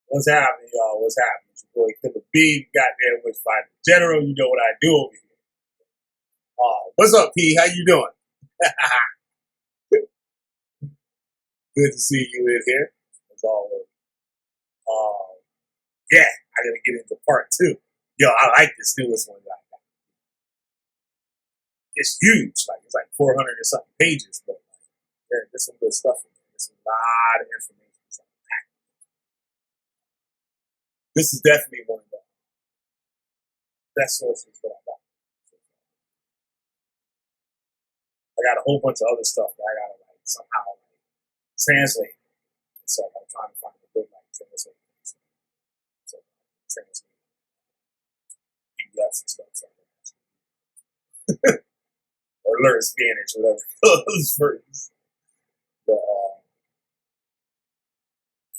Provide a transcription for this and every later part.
What's happening, y'all? What's happening? It's your boy Killer B, goddamn Witchfinder. General, you know what I do over here. What's up, P? How you doing? Good to see you in here, as always. Yeah, I gotta get into part two. Yo, I like this newest one. Like, it's huge. Like it's like 400 or something pages, but there's some good stuff in there. There's a lot of information. This is definitely one of the best sources that I got. I got a whole bunch of other stuff that I gotta like somehow like, translate. So I'm trying to find a good like translate. So translate PDFs and stuff. So or learn Spanish, whatever those words. But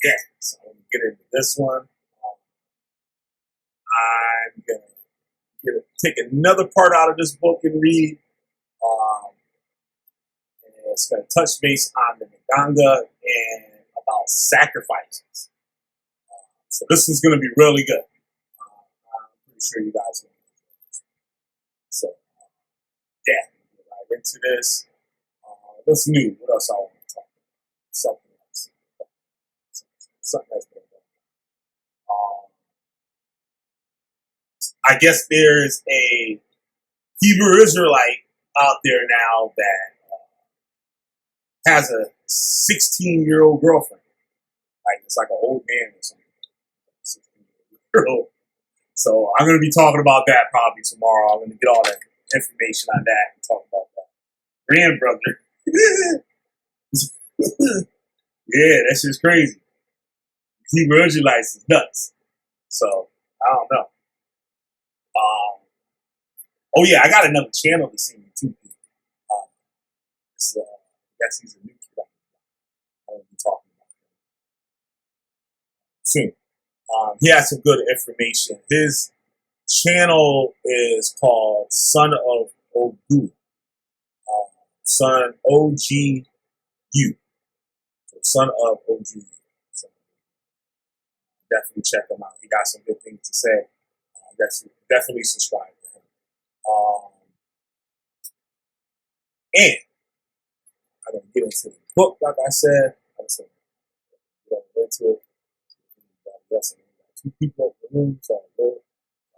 yeah, so I'm gonna get into this one. I'm gonna take another part out of this book and read. And it's gonna touch base on the nganga and about sacrifices. So this is gonna be really good. I'm pretty sure you guys will. So yeah, get right into this. What's new? What else I want to talk about? Something else. Something else. I guess there's a Hebrew Israelite out there now that has a 16-year-old girlfriend. Like it's like an old man or something. 16-year-old. So I'm going to be talking about that probably tomorrow. I'm going to get all the information on that and talk about that. Grandbrother. Yeah, that's just crazy. Hebrew Israelites is nuts. So I don't know. Oh yeah, I got another channel to see you too. I guess he's a new kid. I'm going to be talking about him soon. He has some good information. His channel is called Son of Ogu. Son OGU. So Son of OGU. So definitely check him out. He got some good things to say. Definitely subscribe to him. And I'm going to get into the book, like I said. I'm going to get into it. Two people in the room, so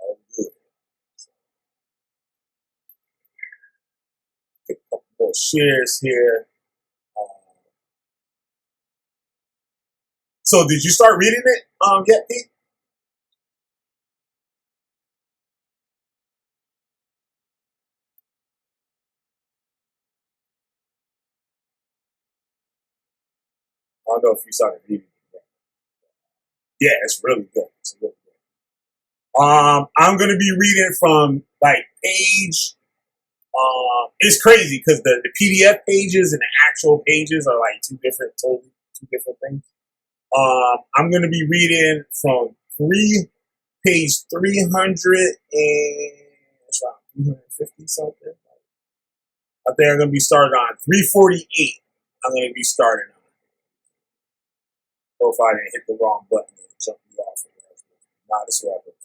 all good. Get a couple more shares here. So, did you start reading it yet, Pete? I don't know if you started reading it yet. Yeah, it's really good. It's really good. I'm gonna be reading from like page. It's crazy because the PDF pages and the actual pages are like totally two different things. I'm gonna be reading from page 300 and 350 something. I think I'm gonna be starting on 348. I'm gonna be starting on. Hope I didn't hit the wrong button and jump me off of there. Nah, this is what I put.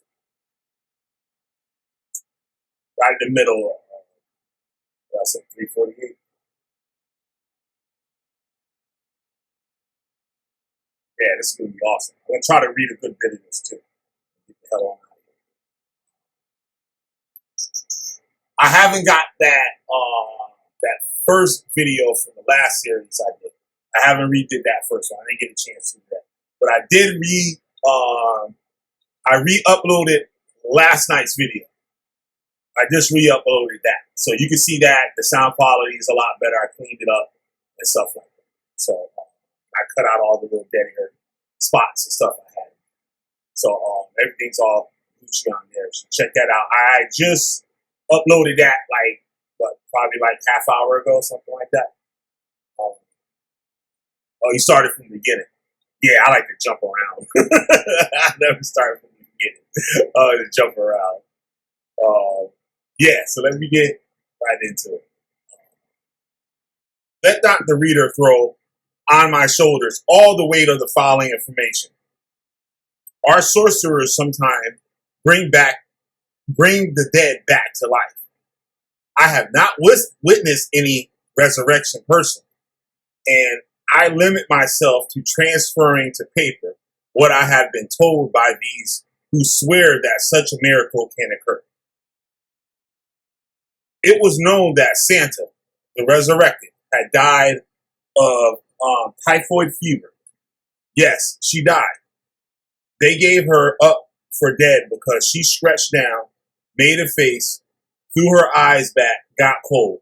Right in the middle of I said 348. Yeah, this is gonna be awesome. I'm gonna try to read a good bit of this too. Get the hell on out of here. I haven't got that first video from the last series I did. I haven't redid that first one. I didn't get a chance to do that. But I did I re-uploaded last night's video. I just re-uploaded that. So you can see that the sound quality is a lot better. I cleaned it up and stuff like that. So I cut out all the little dead air spots and stuff I had. So everything's all Gucci on there. So check that out. I just uploaded that probably like half hour ago, something like that. You started from the beginning. Yeah, I like to jump around. I never started from the beginning. To jump around. Yeah, so let me get right into it. Let not the reader throw on my shoulders all the weight of the following information. Our sorcerers sometimes bring the dead back to life. I have not witnessed any resurrection person, and I limit myself to transferring to paper what I have been told by these who swear that such a miracle can occur. It was known that Santa, the resurrected, had died of typhoid fever. Yes, she died. They gave her up for dead because she stretched down, made a face, threw her eyes back, got cold.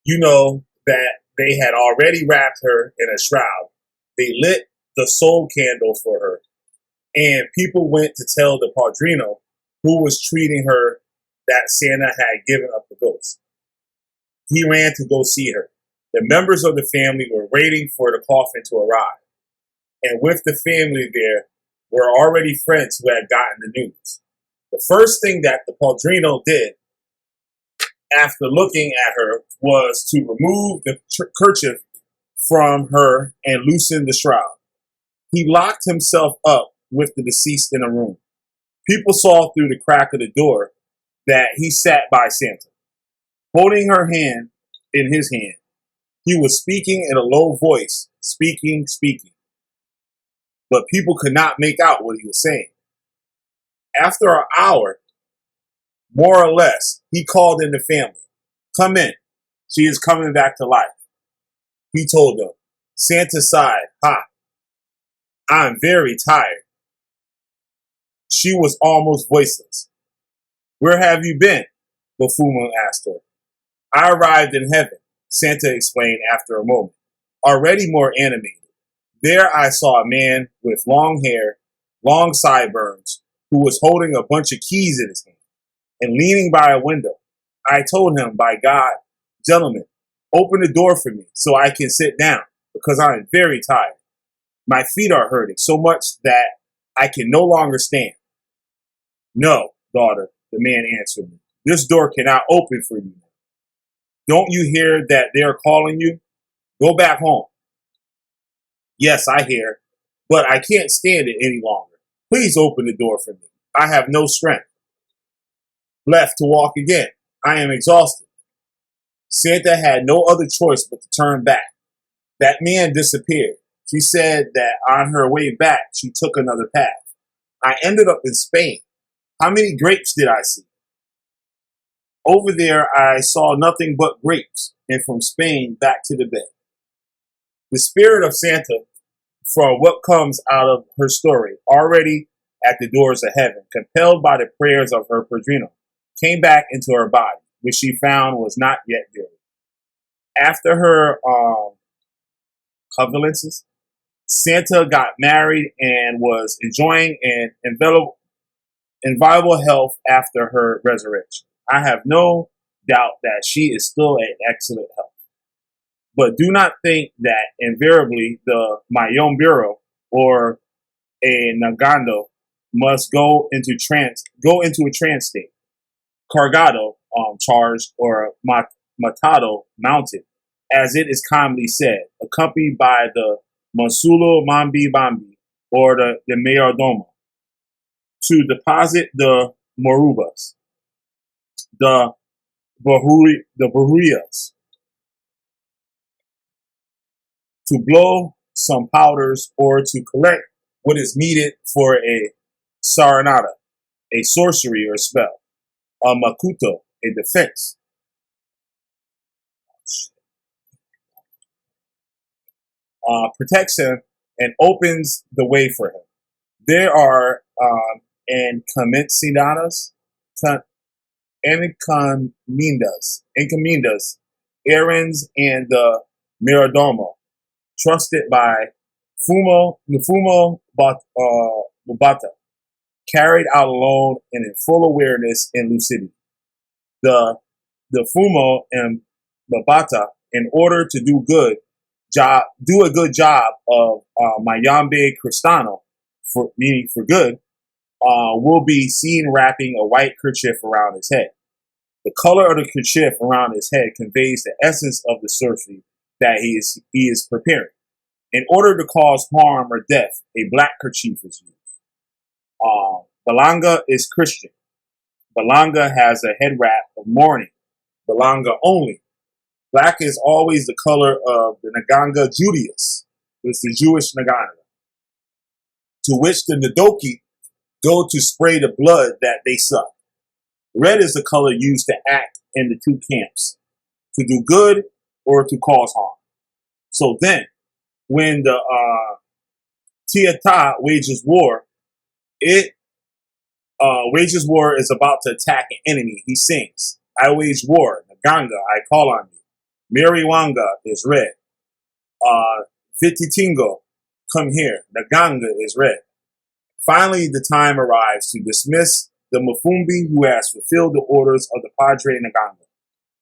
You know that they had already wrapped her in a shroud. They lit the soul candle for her, and people went to tell the padrino who was treating her that Santa had given up the ghost. He ran to go see her. The members of the family were waiting for the coffin to arrive, and with the family there were already friends who had gotten the news. The first thing that the padrino did after looking at her was to remove the kerchief from her and loosen the shroud. He locked himself up with the deceased in a room. People saw through the crack of the door that he sat by Santa, holding her hand in his hand. He was speaking in a low voice, speaking. But people could not make out what he was saying. After an hour, more or less, he called in the family. Come in. She is coming back to life. He told them. Santa sighed. Ha! I'm very tired. She was almost voiceless. Where have you been? The Fumo asked her. I arrived in heaven, Santa explained after a moment, already more animated. There I saw a man with long hair, long sideburns, who was holding a bunch of keys in his hand and leaning by a window. I told him, by God, gentlemen, open the door for me so I can sit down because I am very tired. My feet are hurting so much that I can no longer stand. No, daughter, the man answered me. This door cannot open for you. Don't you hear that they are calling you? Go back home. Yes, I hear, but I can't stand it any longer. Please open the door for me. I have no strength left to walk again. I am exhausted. Santa had no other choice but to turn back. That man disappeared. She said that on her way back, she took another path. I ended up in Spain. How many grapes did I see? Over there, I saw nothing but grapes, and from Spain back to the bed. The spirit of Santa, from what comes out of her story, already at the doors of heaven, compelled by the prayers of her padrino, came back into her body, which she found was not yet dead. After her convalescence, Santa got married and was enjoying an inviolable health after her resurrection. I have no doubt that she is still in excellent health. But do not think that invariably the Mayombe or a Nagando must go into a trance state. Cargado, charged, or matado, mounted, as it is commonly said, accompanied by the Mansulo Mambi Bambi or the Mayordomo, to deposit the Morubas, the Bahurias, to blow some powders, or to collect what is needed for a saranada, a sorcery or spell, a makuto, a defense, protects him and opens the way for him. There are encomendadas, errands, and the Miradomo, trusted by the Bubata, carried out alone and in full awareness and lucidity. The Fumo and Babata, in order to do a good job of Mayombe Cristano, meaning for good, will be seen wrapping a white kerchief around his head. The color of the kerchief around his head conveys the essence of the sorcery that he is preparing. In order to cause harm or death, a black kerchief is used. Balanga is Christian. Balanga has a head wrap of mourning. Balanga only. Black is always the color of the nganga Judaeus. It's the Jewish nganga, to which the Nadoki go to spray the blood that they suck. Red is the color used to act in the two camps, to do good or to cause harm. So then, when the Tiata wages war, it wages war is about to attack an enemy. He sings, I wage war, Nganga, I call on you. Miriwanga is red. Vititingo, come here, Nganga is red. Finally, the time arrives to dismiss the Mufumbi who has fulfilled the orders of the Padre Nganga,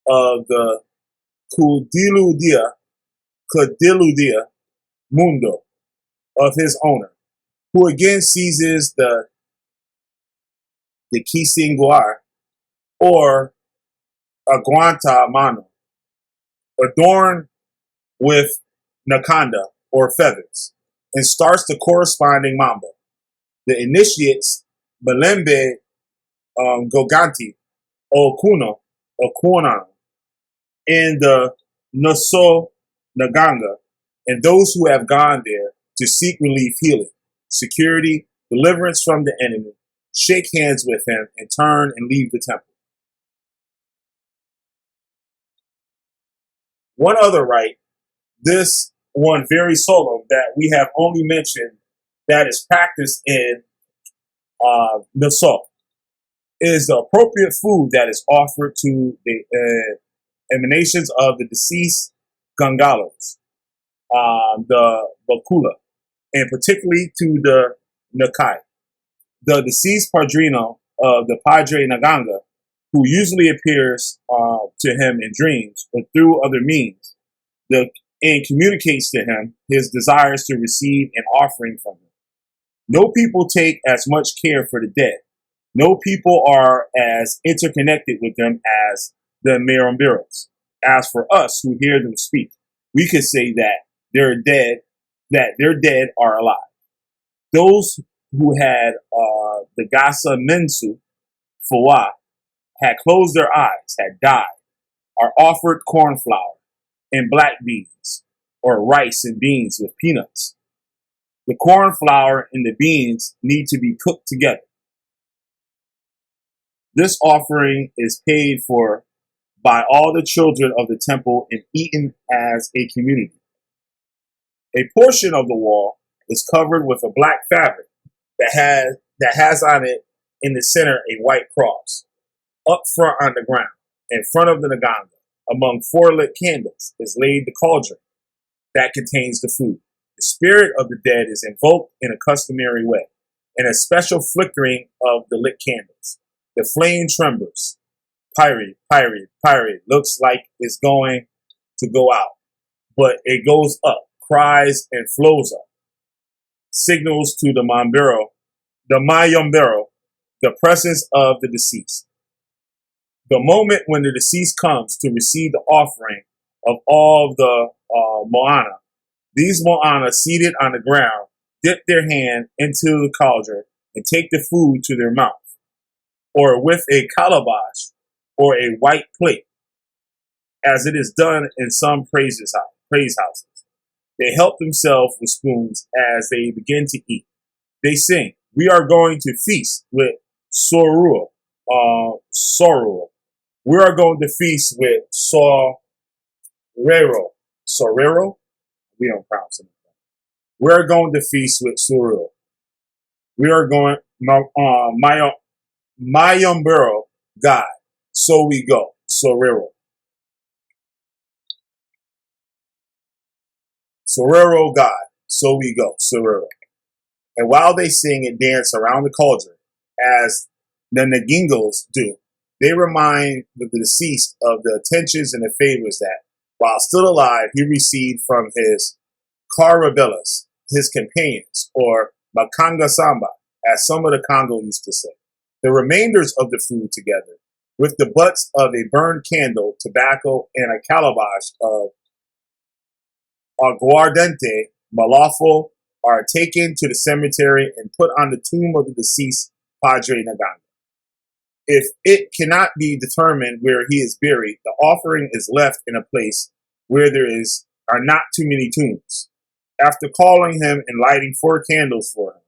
of the Kudiludia Mundo, of his owner, who again seizes the Kisinguar, or Aguanta Mano, adorned with Nakanda, or feathers, and starts the corresponding mambo. The initiates Malembe Goganti, Okuno, and the Noso Naganga, and those who have gone there to seek relief, healing, security, deliverance from the enemy, shake hands with him, and turn and leave the temple. One other rite, this one very solemn that we have only mentioned that is practiced in Nassau, is the appropriate food that is offered to the emanations of the deceased Gangalos, the Bakula, and particularly to the Nakai, the deceased padrino of the Padre Nganga, who usually appears to him in dreams or through other means, and communicates to him his desires to receive an offering from him. No people take as much care for the dead. No people are as interconnected with them as the Mayomberos. As for us who hear them speak, we could say that their dead are alive. Those who had the Gasa Mensu Fawa had closed their eyes, had died, are offered corn flour and black beans, or rice and beans with peanuts. The corn flour and the beans need to be cooked together. This offering is paid for by all the children of the temple and eaten as a community. A portion of the wall is covered with a black fabric that has on it in the center a white cross. Up front on the ground, in front of the Nganga, among 4 lit candles, is laid the cauldron that contains the food. The spirit of the dead is invoked in a customary way, in a special flickering of the lit candles. The flame trembles. Pyre, looks like it's going to go out, but it goes up, cries and flows up. Signals to the Mayombero, the presence of the deceased. The moment when the deceased comes to receive the offering of all the Moana, these Moana seated on the ground dip their hand into the cauldron and take the food to their mouth, or with a calabash or a white plate, as it is done in some praise houses. They help themselves with spoons as they begin to eat. They sing, we are going to feast with Sorua. We are going to feast with Sorero. Sorero? We don't pronounce it. We are going to feast with Sorero. We are going, Mayombero, God. So we go. Sorero. Sorero, God. So we go. Sorero. And while they sing and dance around the cauldron, as the Nagingos do, they remind the deceased of the attentions and the favors that, while still alive, he received from his Carabellas, his companions, or Makanga Samba, as some of the Congo used to say. The remainders of the food together, with the butts of a burned candle, tobacco, and a calabash of aguardente, malafo, are taken to the cemetery and put on the tomb of the deceased Padre Nganga. If it cannot be determined where he is buried, the offering is left in a place where are not too many tombs. After calling him and lighting 4 candles for him,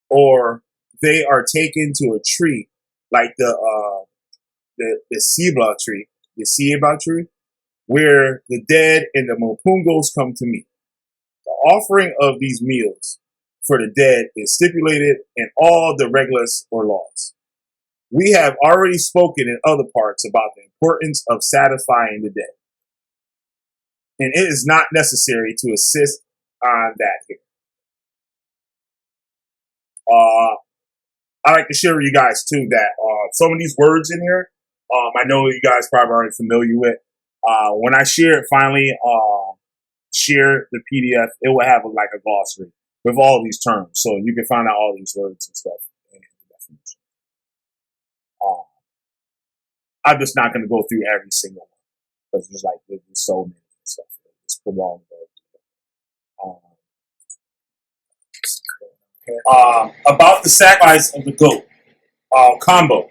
or they are taken to a tree like the Ceiba tree, where the dead and the Mopungos come to meet. The offering of these meals for the dead is stipulated in all the reglas or laws. We have already spoken in other parts about the importance of satisfying the dead, and it is not necessary to insist on that here. I like to share with you guys too that some of these words in here, I know you guys probably aren't familiar with. When I share it finally, share the PDF, it will have like a glossary with all these terms, so you can find out all these words and stuff. I'm just not going to go through every single one because there's so many stuff. It's prolonged. About the sacrifice of the goat, combo,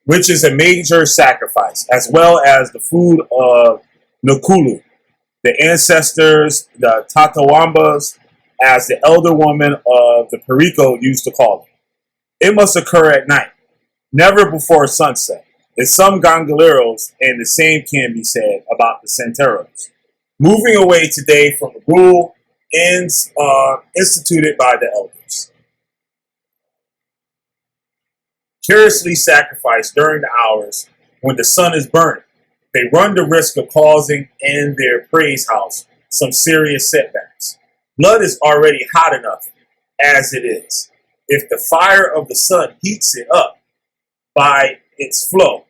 which is a major sacrifice, as well as the food of Nkulu, the ancestors, the Tatawambas, as the elder woman of the Perico used to call them. It must occur at night, never before sunset. In some Ganguleros, and the same can be said about the Santeros. Moving away today from the rule instituted by the elders. Curiously sacrificed during the hours when the sun is burning, they run the risk of causing in their praise house some serious setbacks. Blood is already hot enough as it is. If the fire of the sun heats it up by its flow,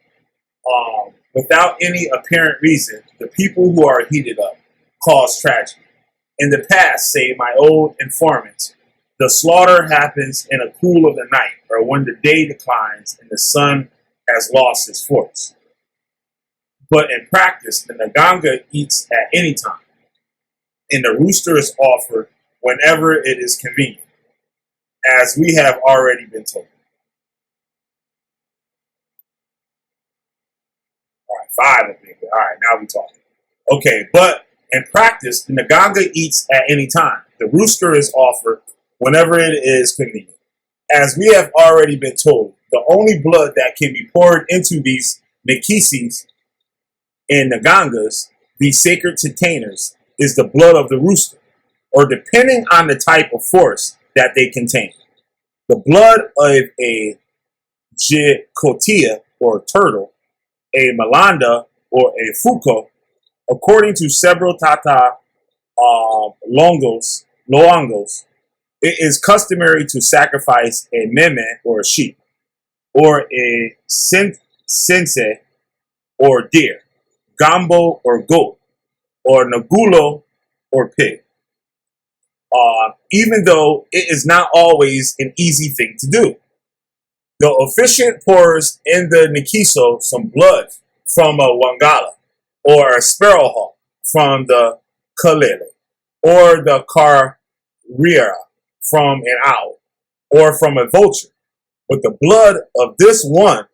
without any apparent reason, the people who are heated up cause tragedy. In the past, say my old informants, the slaughter happens in a cool of the night, or when the day declines and the sun has lost its force. But in practice, the nganga eats at any time, and the rooster is offered whenever it is convenient, as we have already been told. All right, 5 of them. All right, now we're talking. Okay, but in practice, the nganga eats at any time. The rooster is offered whenever it is convenient. As we have already been told, the only blood that can be poured into these nikisis and ngagas, these sacred containers, is the blood of the rooster, or depending on the type of force that they contain. The blood of a jicotia, or turtle, a malanda, or a fuko, according to several Tata Loangos, it is customary to sacrifice a meme, or a sheep, or a sense, or deer, gambo, or goat, or nagulo, or pig. Even though it is not always an easy thing to do. The officiant pours in the nikiso some blood from a wangala, or a sparrowhawk from the Killah, or the carriera from an owl, or from a vulture. But the blood of this one,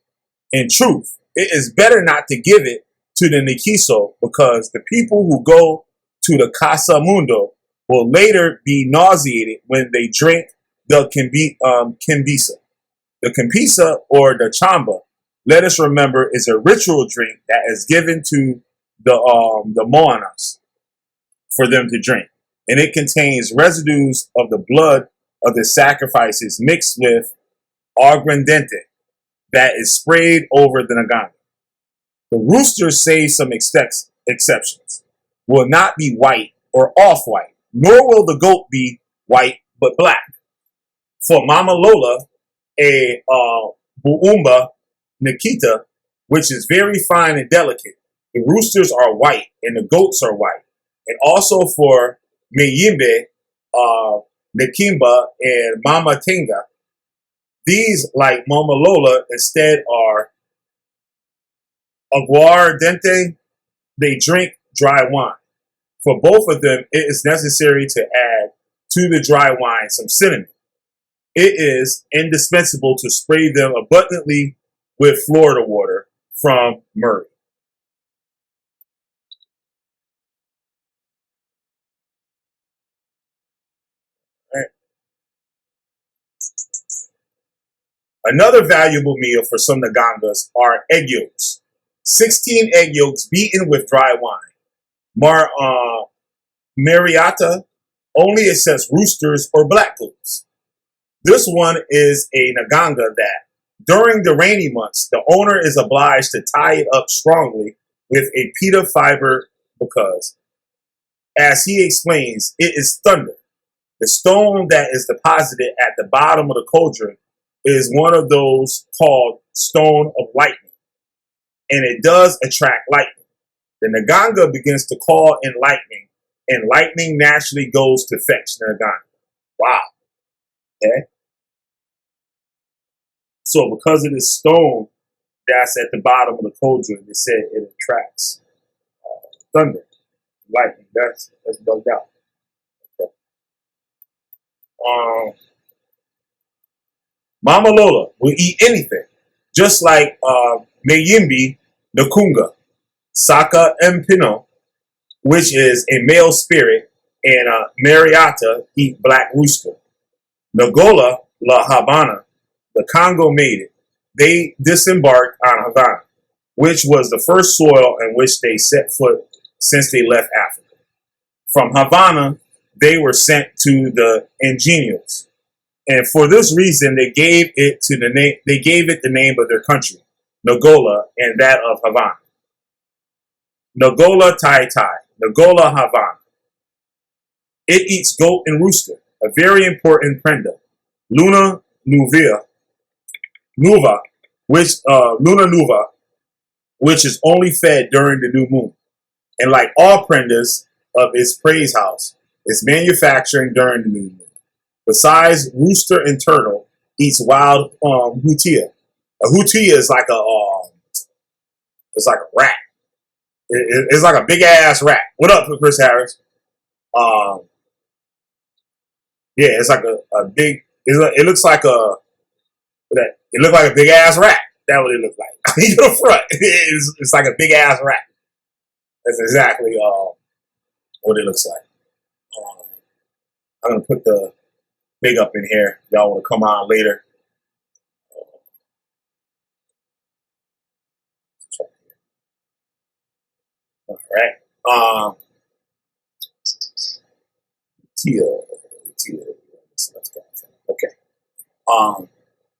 in truth, it is better not to give it to the nikiso, because the people who go to the Casa Mundo will later be nauseated when they drink the kimbisa. The kimbisa, or the chamba, let us remember, is a ritual drink that is given to the Moanas for them to drink. And it contains residues of the blood of the sacrifices mixed with aguardiente that is sprayed over the nganga. The rooster, save some exceptions, will not be white or off-white, nor will the goat be white but black. For Mama Lola, a Buumba Nikita, which is very fine and delicate, the roosters are white and the goats are white. And also for Mayombe, Nikimba, and Mama Tenga, these, like Mama Lola, instead are aguardiente. They drink dry wine. For both of them, it is necessary to add to the dry wine some cinnamon. It is indispensable to spray them abundantly with Florida water from Murray. Right. Another valuable meal for some Nagangas are egg yolks. 16 egg yolks beaten with dry wine. Mariata only accepts roosters or black goats. This one is a Nganga that, during the rainy months, the owner is obliged to tie it up strongly with a pita fiber because, as he explains, it is thunder. The stone that is deposited at the bottom of the cauldron is one of those called stone of lightning, and it does attract lightning. The Nganga begins to call in lightning, and lightning naturally goes to fetch the Nganga. Wow. Okay. So because of this stone that's at the bottom of the cauldron, they said it attracts thunder, lightning. That's bugged out. Okay. Mama Lola will eat anything, just like Mayimbe Nakunga, Saka Mpino, which is a male spirit, and Mariata eat black rooster. Nagola La Habana, the Congo made it. They disembarked on Havana, which was the first soil in which they set foot since they left Africa. From Havana, they were sent to the Ingenios, and for this reason, they gave it the name of their country, Nagola, and that of Havana. Nagola Tai Tai, Nagola Havana. It eats goat and rooster, a very important prenda. Luna Nuva, which is only fed during the new moon. And like all prendas of its praise house, it's manufacturing during the new moon. Besides rooster and turtle, eats wild hutia. A hutia is like it's like a rat. It's like a big ass rat. What up, Chris Harris? Yeah, it's like a big. It looks like it looked like a big ass rat. That's what it looked like. In the front, it's like a big ass rat. That's exactly what it looks like. I'm gonna put the big up in here. Y'all want to come on later? All right. Okay.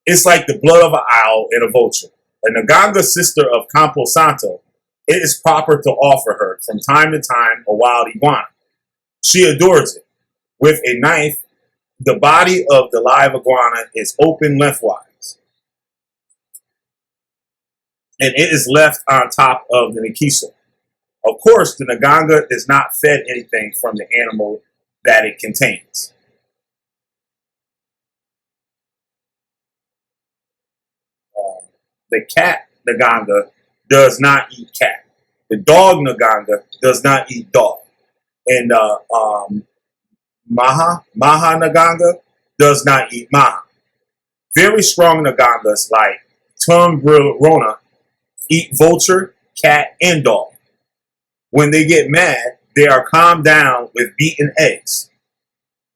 It's like the blood of an owl and a vulture. A Nganga sister of Campo Santo, it is proper to offer her from time to time a wild iguana. She adores it. With a knife, the body of the live iguana is open lengthwise, and it is left on top of the Nikiso. Of course, the Nganga is not fed anything from the animal that it contains. The cat Nganga does not eat cat. The dog Nganga does not eat dog. And Maha Nganga does not eat Maha. Very strong Ngangas like Rona eat vulture, cat, and dog. When they get mad, they are calmed down with beaten eggs.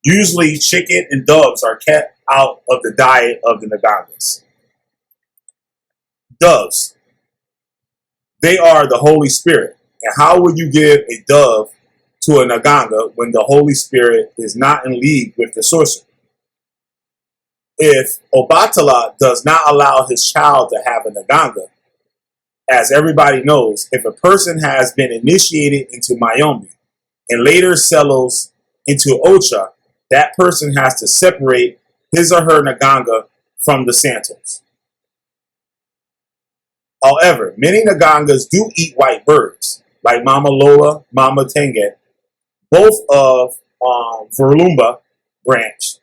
Usually chicken and doves are kept out of the diet of the Ngangas. Doves. They are the Holy Spirit. And how would you give a dove to a Nganga when the Holy Spirit is not in league with the sorcerer? If Obatala does not allow his child to have a Nganga, as everybody knows, if a person has been initiated into Mayombe and later settles into Ocha, that person has to separate his or her Nganga from the Santos. However, many Ngangas do eat white birds, like Mama Lola, Mama Tenge, both of Verlumba branch.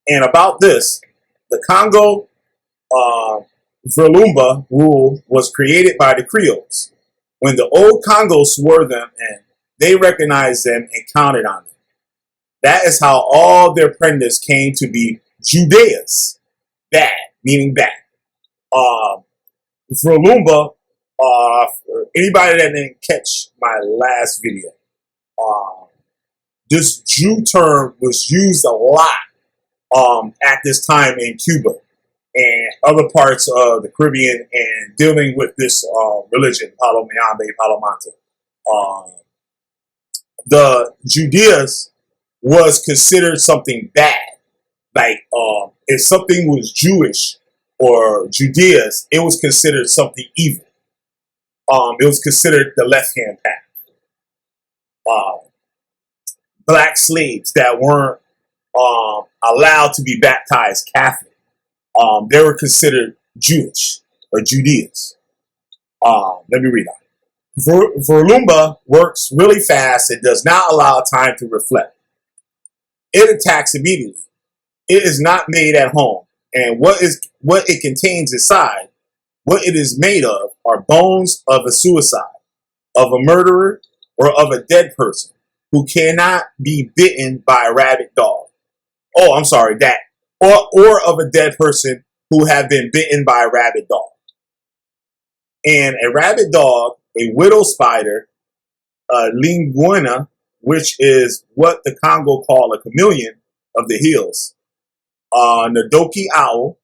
And about this, the Congo Verlumba rule was created by the Creoles. When the old Congo swore them in, they recognized them and counted on them. That is how all their prendas came to be Judeas, bad, meaning bad. For Lumba, for anybody that didn't catch my last video, uh, this Jew term was used a lot at this time in Cuba and other parts of the Caribbean and dealing with this religion, Palo Mayombe, Palo Monte. The Judeas was considered something bad. Like if something was Jewish or Judeas, it was considered something evil. It was considered the left-hand path. Black slaves that weren't allowed to be baptized Catholic, they were considered Jewish or Judeas. Let me read on. Verlumba works really fast. It does not allow time to reflect. It attacks immediately. It is not made at home. And what it contains inside, what it is made of, are bones of a suicide, of a murderer, or of a dead person who cannot be bitten by a rabid dog. Oh, I'm sorry, that. Or of a dead person who have been bitten by a rabid dog. And a rabid dog, a widow spider, a linguina, which is what the Kongo call a chameleon of the hills, Nadoki owl,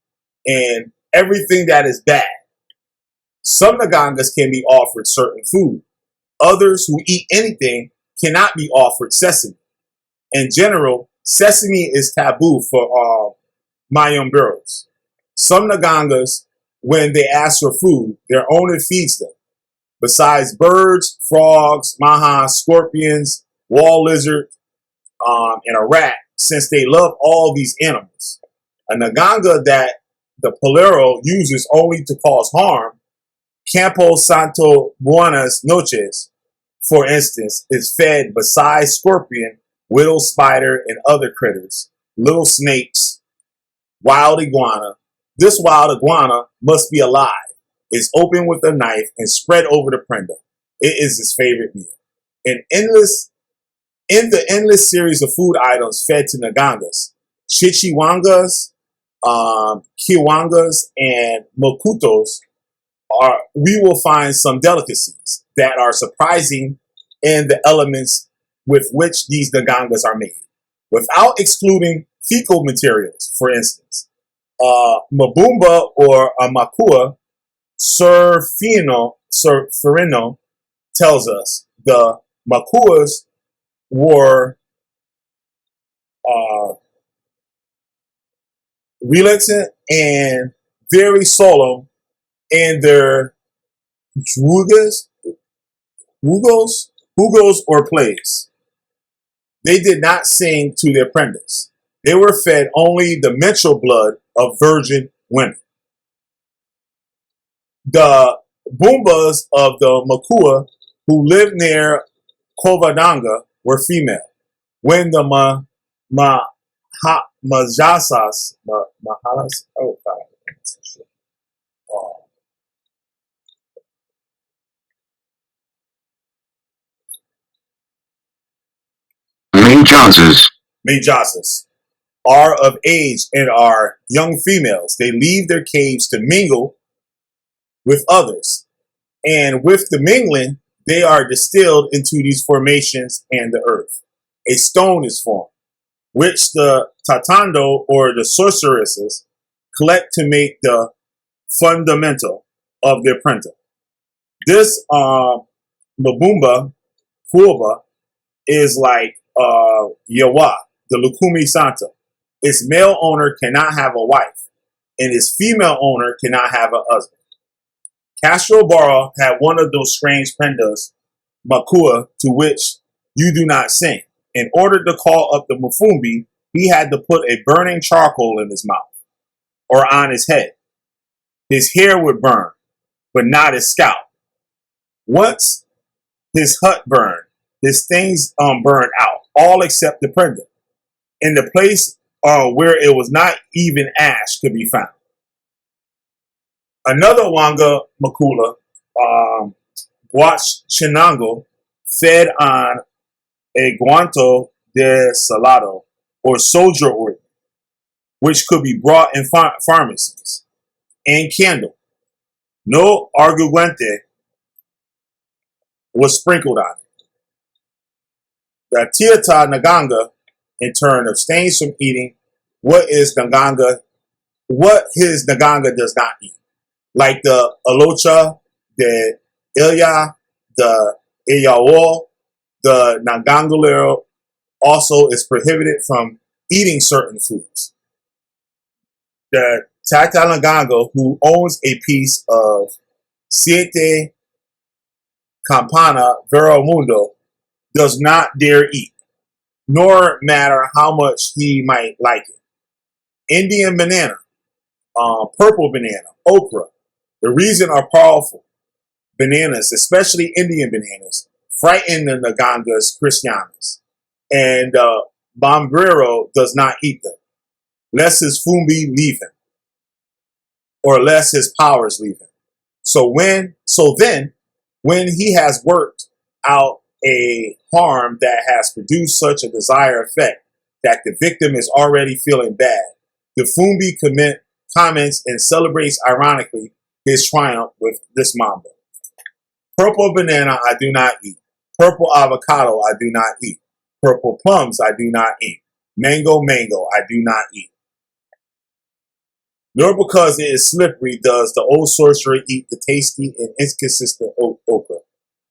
and everything that is bad. Some Nagangas can be offered certain food. Others who eat anything cannot be offered sesame. In general, sesame is taboo for Mayomberos. Some Nagangas, when they ask for food, their owner feeds them. Besides birds, frogs, maha, scorpions, wall lizard, and a rat, since they love all these animals. A Naganga that the Polero uses only to cause harm, Campo Santo Buenas Noches, for instance, is fed besides scorpion, widow spider, and other critters, little snakes, wild iguana. This wild iguana must be alive. It's open with a knife and spread over the prenda. It is his favorite meal. In the endless series of food items fed to Nagangas, Chichiwangas, Kiwangas, and Mokutos, we will find some delicacies that are surprising in the elements with which these Nagangas are made, without excluding fecal materials. For instance, Mabumba or Makua, Sir Ferino tells us the Makuas were reluctant and very solemn in their hugos or plays. They did not sing to their prendas. They were fed only the menstrual blood of virgin women. The Boombas of the Makua who lived near Covadonga were female. When the Majasas, oh God, Majasas are of age and are young females. They leave their caves to mingle with others. And with the mingling, they are distilled into these formations and the earth. A stone is formed, which the Tatando or the sorceresses collect to make the fundamental of their prenta. This Mabumba Kuoba is like Yawa, the Lukumi Santa. Its male owner cannot have a wife, and its female owner cannot have a husband. Castro Barra had one of those strange prendas, Makua, to which you do not sing. In order to call up the Mufumbi, he had to put a burning charcoal in his mouth or on his head. His hair would burn, but not his scalp. Once his hut burned, his things burned out, all except the prenda. In the place where it was not even ash could be found. Another Wanga Makula, Guach Chinango, fed on a guanto de Salado, or soldier ointment, which could be bought in pharmacies, and candle. No arguente was sprinkled on it. The Tiata Nganga, in turn, abstains from eating what his Nganga does not eat, like the Alocha, the Ilya, the Iyawo. The Ngangalero also is prohibited from eating certain foods. The Tata Nganga, who owns a piece of Siete Campana Mundo, does not dare eat, nor matter how much he might like it. Indian banana, purple banana, okra. The reason are powerful. Bananas, especially Indian bananas, frighten the Ngangas Christianas. And Bombrero does not eat them, lest his Fumbi leave him, or lest his powers leave him. So then, when he has worked out a harm that has produced such a desired effect that the victim is already feeling bad, the Fumbi comments and celebrates ironically his triumph with this mambo. Purple banana I do not eat. Purple avocado I do not eat. Purple plums I do not eat. Mango I do not eat. Nor because it is slippery does the old sorcerer eat the tasty and inconsistent okra,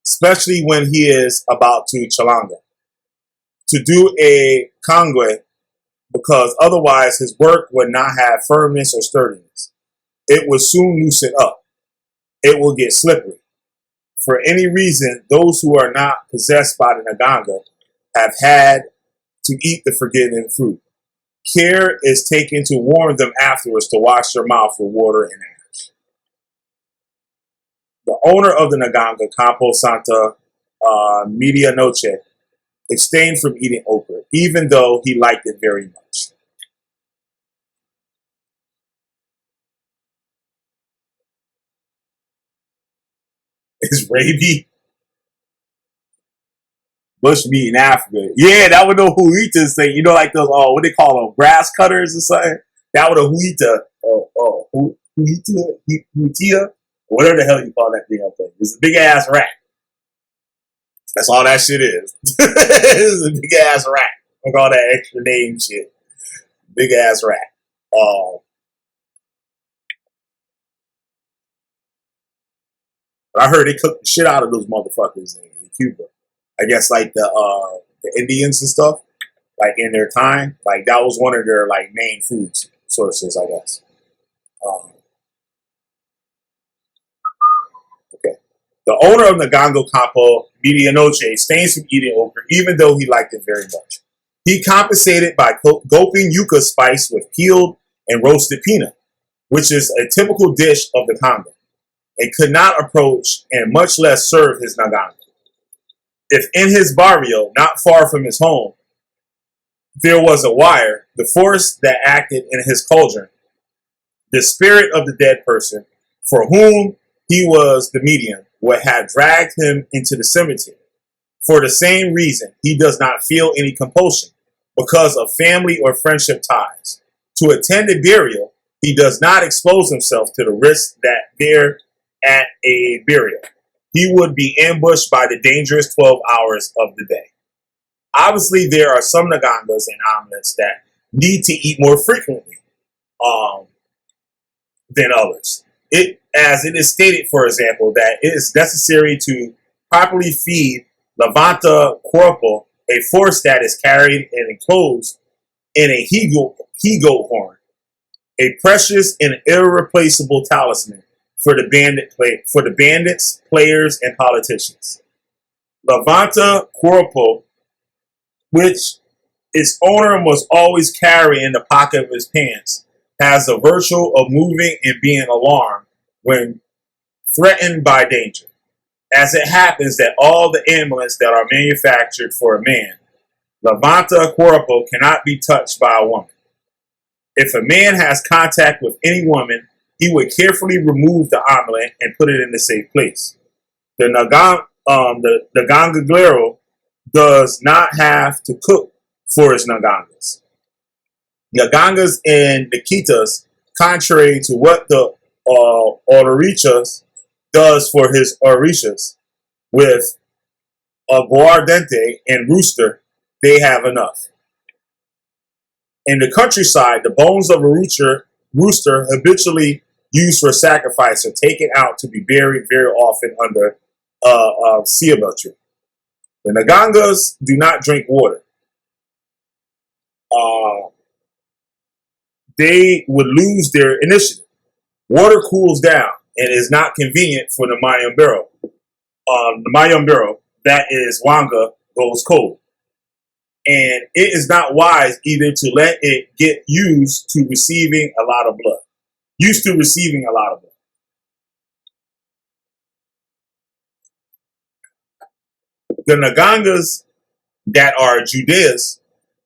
especially when he is about to chalanga, to do a congwe, because otherwise his work would not have firmness or sturdiness. It would soon loosen up. It will get slippery. For any reason, those who are not possessed by the Nganga have had to eat the forbidden fruit. Care is taken to warn them afterwards to wash their mouth with water and ash. The owner of the Nganga, Campo Santa Medianoche, abstained from eating okra, even though he liked it very much. Is rabies bush meat in Africa? Yeah, that would know huitas say. You know, like those what they call them, grass cutters or something. That would a huita, whatever the hell you call that thing up there. It's a big ass rat. That's all that shit is. It's a big ass rat. Like all that extra name shit. Big ass rat. But I heard they cook the shit out of those motherfuckers in Cuba. I guess like the Indians and stuff, like in their time, like that was one of their like main food sources, I guess. Okay. The owner of the Ngango Campo Medianoche abstains from eating okra, even though he liked it very much. He compensated by gulping yucca spice with peeled and roasted peanut, which is a typical dish of the Congo, and could not approach and much less serve his Nganga. If in his barrio, not far from his home, there was a wire, the force that acted in his cauldron, the spirit of the dead person, for whom he was the medium, would have dragged him into the cemetery. For the same reason, he does not feel any compulsion, because of family or friendship ties. To attend a burial, he does not expose himself to the risk that there at a burial he would be ambushed by the dangerous 12 hours of the day. Obviously, there are some Ngangas and omelets that need to eat more frequently than others. As it is stated, for example, that it is necessary to properly feed Levanta Corpo, a force that is carried and enclosed in a he-goat horn, a precious and irreplaceable talisman for the bandits, players, and politicians. Levanta Corpo, which its owner must always carry in the pocket of his pants, has the virtue of moving and being alarmed when threatened by danger. As it happens that all the amulets that are manufactured for a man, Levanta Corpo cannot be touched by a woman. If a man has contact with any woman, he would carefully remove the amulet and put it in a safe place. The Gangaglero does not have to cook for his Ngangas. Ngangas and Nikitas, contrary to what the Orishas does for his Orishas, with aguardente and rooster, they have enough. In the countryside, the bones of a rooster habitually used for sacrifice are taken out to be buried very often under a ceiba tree. The Ngangas do not drink water. They would lose their initiative. Water cools down and is not convenient for the Mayombe. The Mayombe, that is Wanga, goes cold. And it is not wise either to let it get used to receiving a lot of blood. Used to receiving a lot of blood. The Ngangas that are Judeas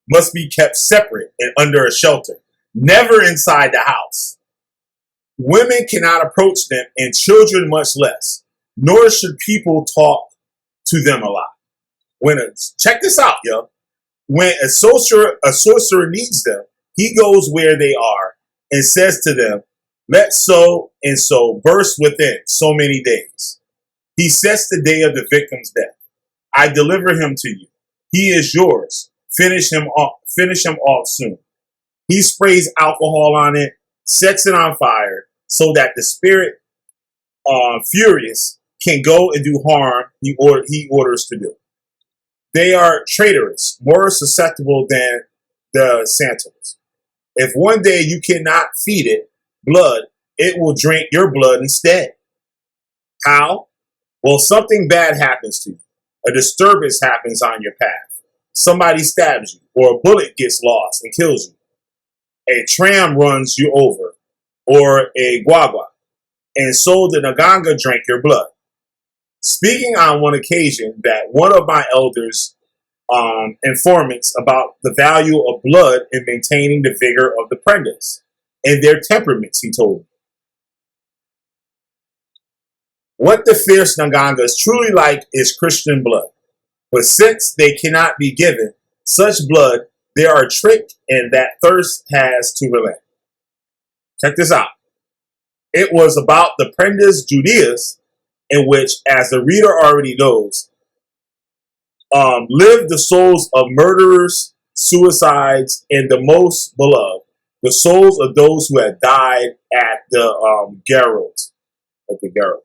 must be kept separate and under a shelter, never inside the house. Women cannot approach them, and children much less. Nor should people talk to them a lot. Check this out, yo. When a sorcerer needs them, he goes where they are and says to them, "Let so and so burst within so many days." He sets the day of the victim's death. I deliver him to you. He is yours. Finish him off soon. He sprays alcohol on it, sets it on fire, so that the spirit, furious, can go and do harm he orders to do. They are traitorous, more susceptible than the Santos. If one day you cannot feed it blood, it will drink your blood instead. How? Well, something bad happens to you. A disturbance happens on your path. Somebody stabs you, or a bullet gets lost and kills you. A tram runs you over, or a guagua, and so the Nganga drank your blood. Speaking on one occasion that one of my elders' informants about the value of blood in maintaining the vigor of the prendas and their temperaments, he told me. What the fierce Ngangas truly like is Christian blood. But since they cannot be given such blood, they are tricked, and that thirst has to relent. Check this out. It was about the prendas Judeas, in which, as the reader already knows, lived the souls of murderers, suicides, and the most beloved, the souls of those who had died at the Geralt. At the Geralt.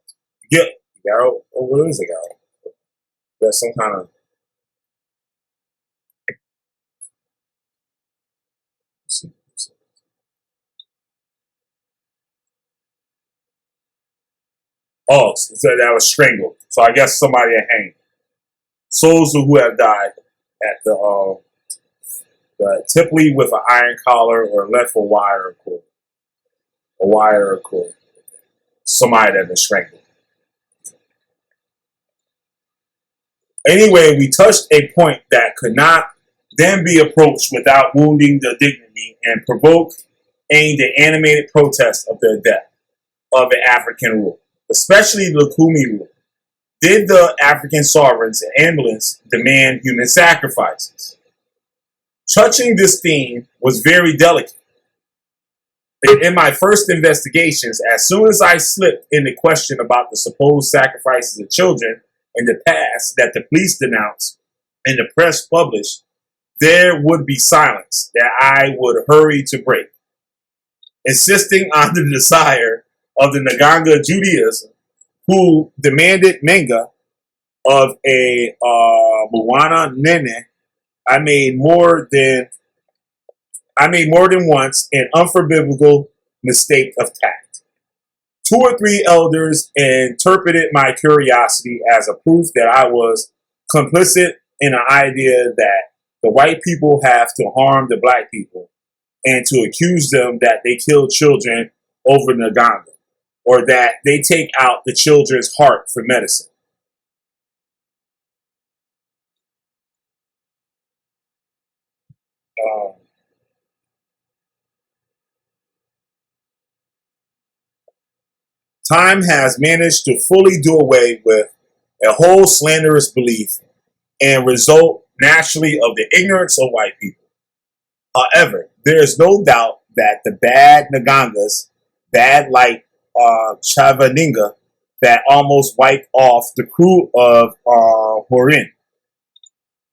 Geralt? Oh, what is a Geralt? There's some kind of... Oh, so that was strangled. So I guess somebody had hanged. Souls who have died at the typically with an iron collar or left a wire cord. A wire or cord. Somebody that had been strangled. Anyway, we touched a point that could not then be approached without wounding the dignity and provoke the animated protest of the death of the African rule, especially the Kumi rule. Did the African sovereigns and ambulance demand human sacrifices? Touching this theme was very delicate. In my first investigations, as soon as I slipped in the question about the supposed sacrifices of children in the past that the police denounced and the press published, there would be silence that I would hurry to break. Insisting on the desire of the Nganga Judaism, who demanded manga of a Moana Nene, I made more than once an unforgivable mistake of tact. 2 or 3 elders interpreted my curiosity as a proof that I was complicit in an idea that the white people have to harm the black people and to accuse them that they killed children over Nganga, or that they take out the children's heart for medicine. Time has managed to fully do away with a whole slanderous belief and result naturally of the ignorance of white people. However, there is no doubt that the bad Ngangas, bad like Chavaninga, that almost wiped off the crew of Horin,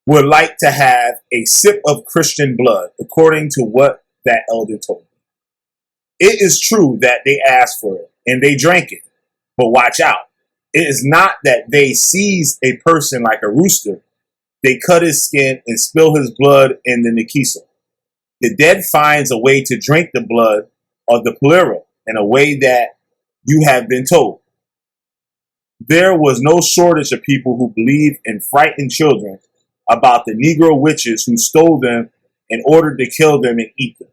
would like to have a sip of Christian blood, according to what that elder told me. It is true that they asked for it and they drank it, but watch out. It is not that they seize a person like a rooster. They cut his skin and spill his blood in the Nikiso. The dead finds a way to drink the blood of the Polero in a way that you have been told. There was no shortage of people who believed in frightened children about the Negro witches who stole them in order to kill them and eat them.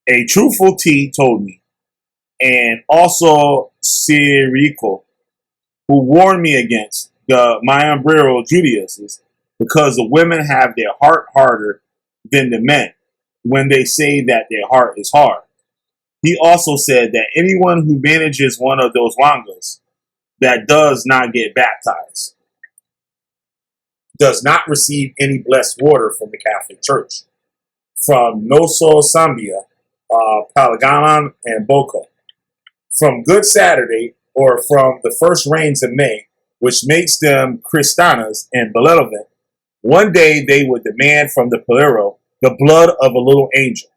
A truthful T told me, and also Sirico, who warned me against the Mayombe Judaizers because the women have their heart harder than the men when they say that their heart is hard. He also said that anyone who manages one of those wangas that does not get baptized does not receive any blessed water from the Catholic Church. From Noso Sambia, Palagaman, and Boca. From Good Saturday, or from the first rains of May, which makes them Kristanas and Benevolent, one day they would demand from the Polero the blood of a little angel.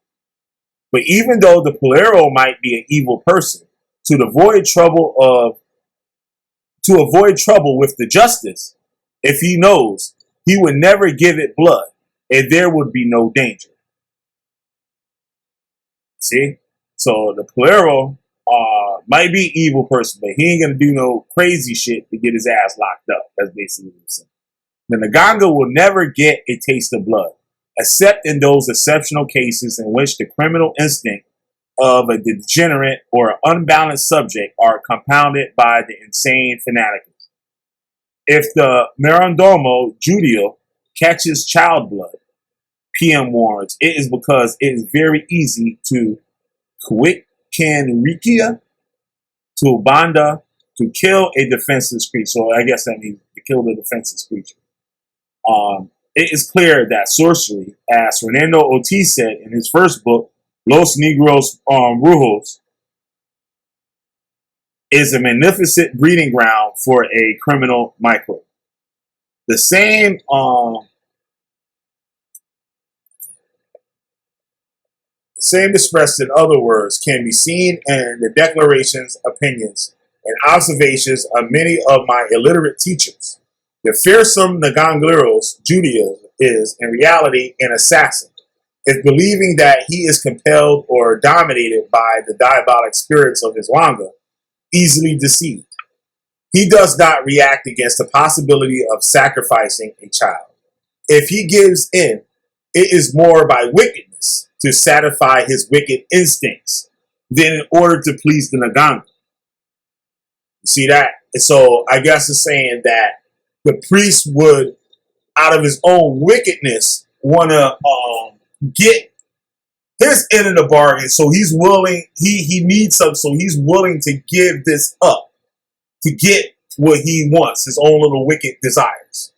But even though the Polero might be an evil person, to avoid trouble with the justice, if he knows, he would never give it blood, and there would be no danger. See? So the Polero might be an evil person, but he ain't gonna do no crazy shit to get his ass locked up. That's basically what I'm saying. The Nganga will never get a taste of blood, except in those exceptional cases in which the criminal instinct of a degenerate or unbalanced subject are compounded by the insane fanaticals. If the Marondomo Judeo catches child blood, PM warns, it is because it is very easy to Kwikkenrikia, to Banda, to kill a defenseless creature. So I guess that means to kill the defenseless creature. It is clear that sorcery, as Fernando Ortiz said in his first book, Los Negros Brujos, is a magnificent breeding ground for a criminal microbe. The same expressed in other words can be seen in the declarations, opinions, and observations of many of my illiterate teachers. The fearsome Ngangleros Judaism is, in reality, an assassin, if believing that he is compelled or dominated by the diabolic spirits of his Wanga, easily deceived. He does not react against the possibility of sacrificing a child. If he gives in, it is more by wickedness to satisfy his wicked instincts than in order to please the Nganga. You see that? And so I guess it's saying that the priest would, out of his own wickedness, want to get his end of the bargain. So he's willing, he needs something, so he's willing to give this up to get what he wants, his own little wicked desires.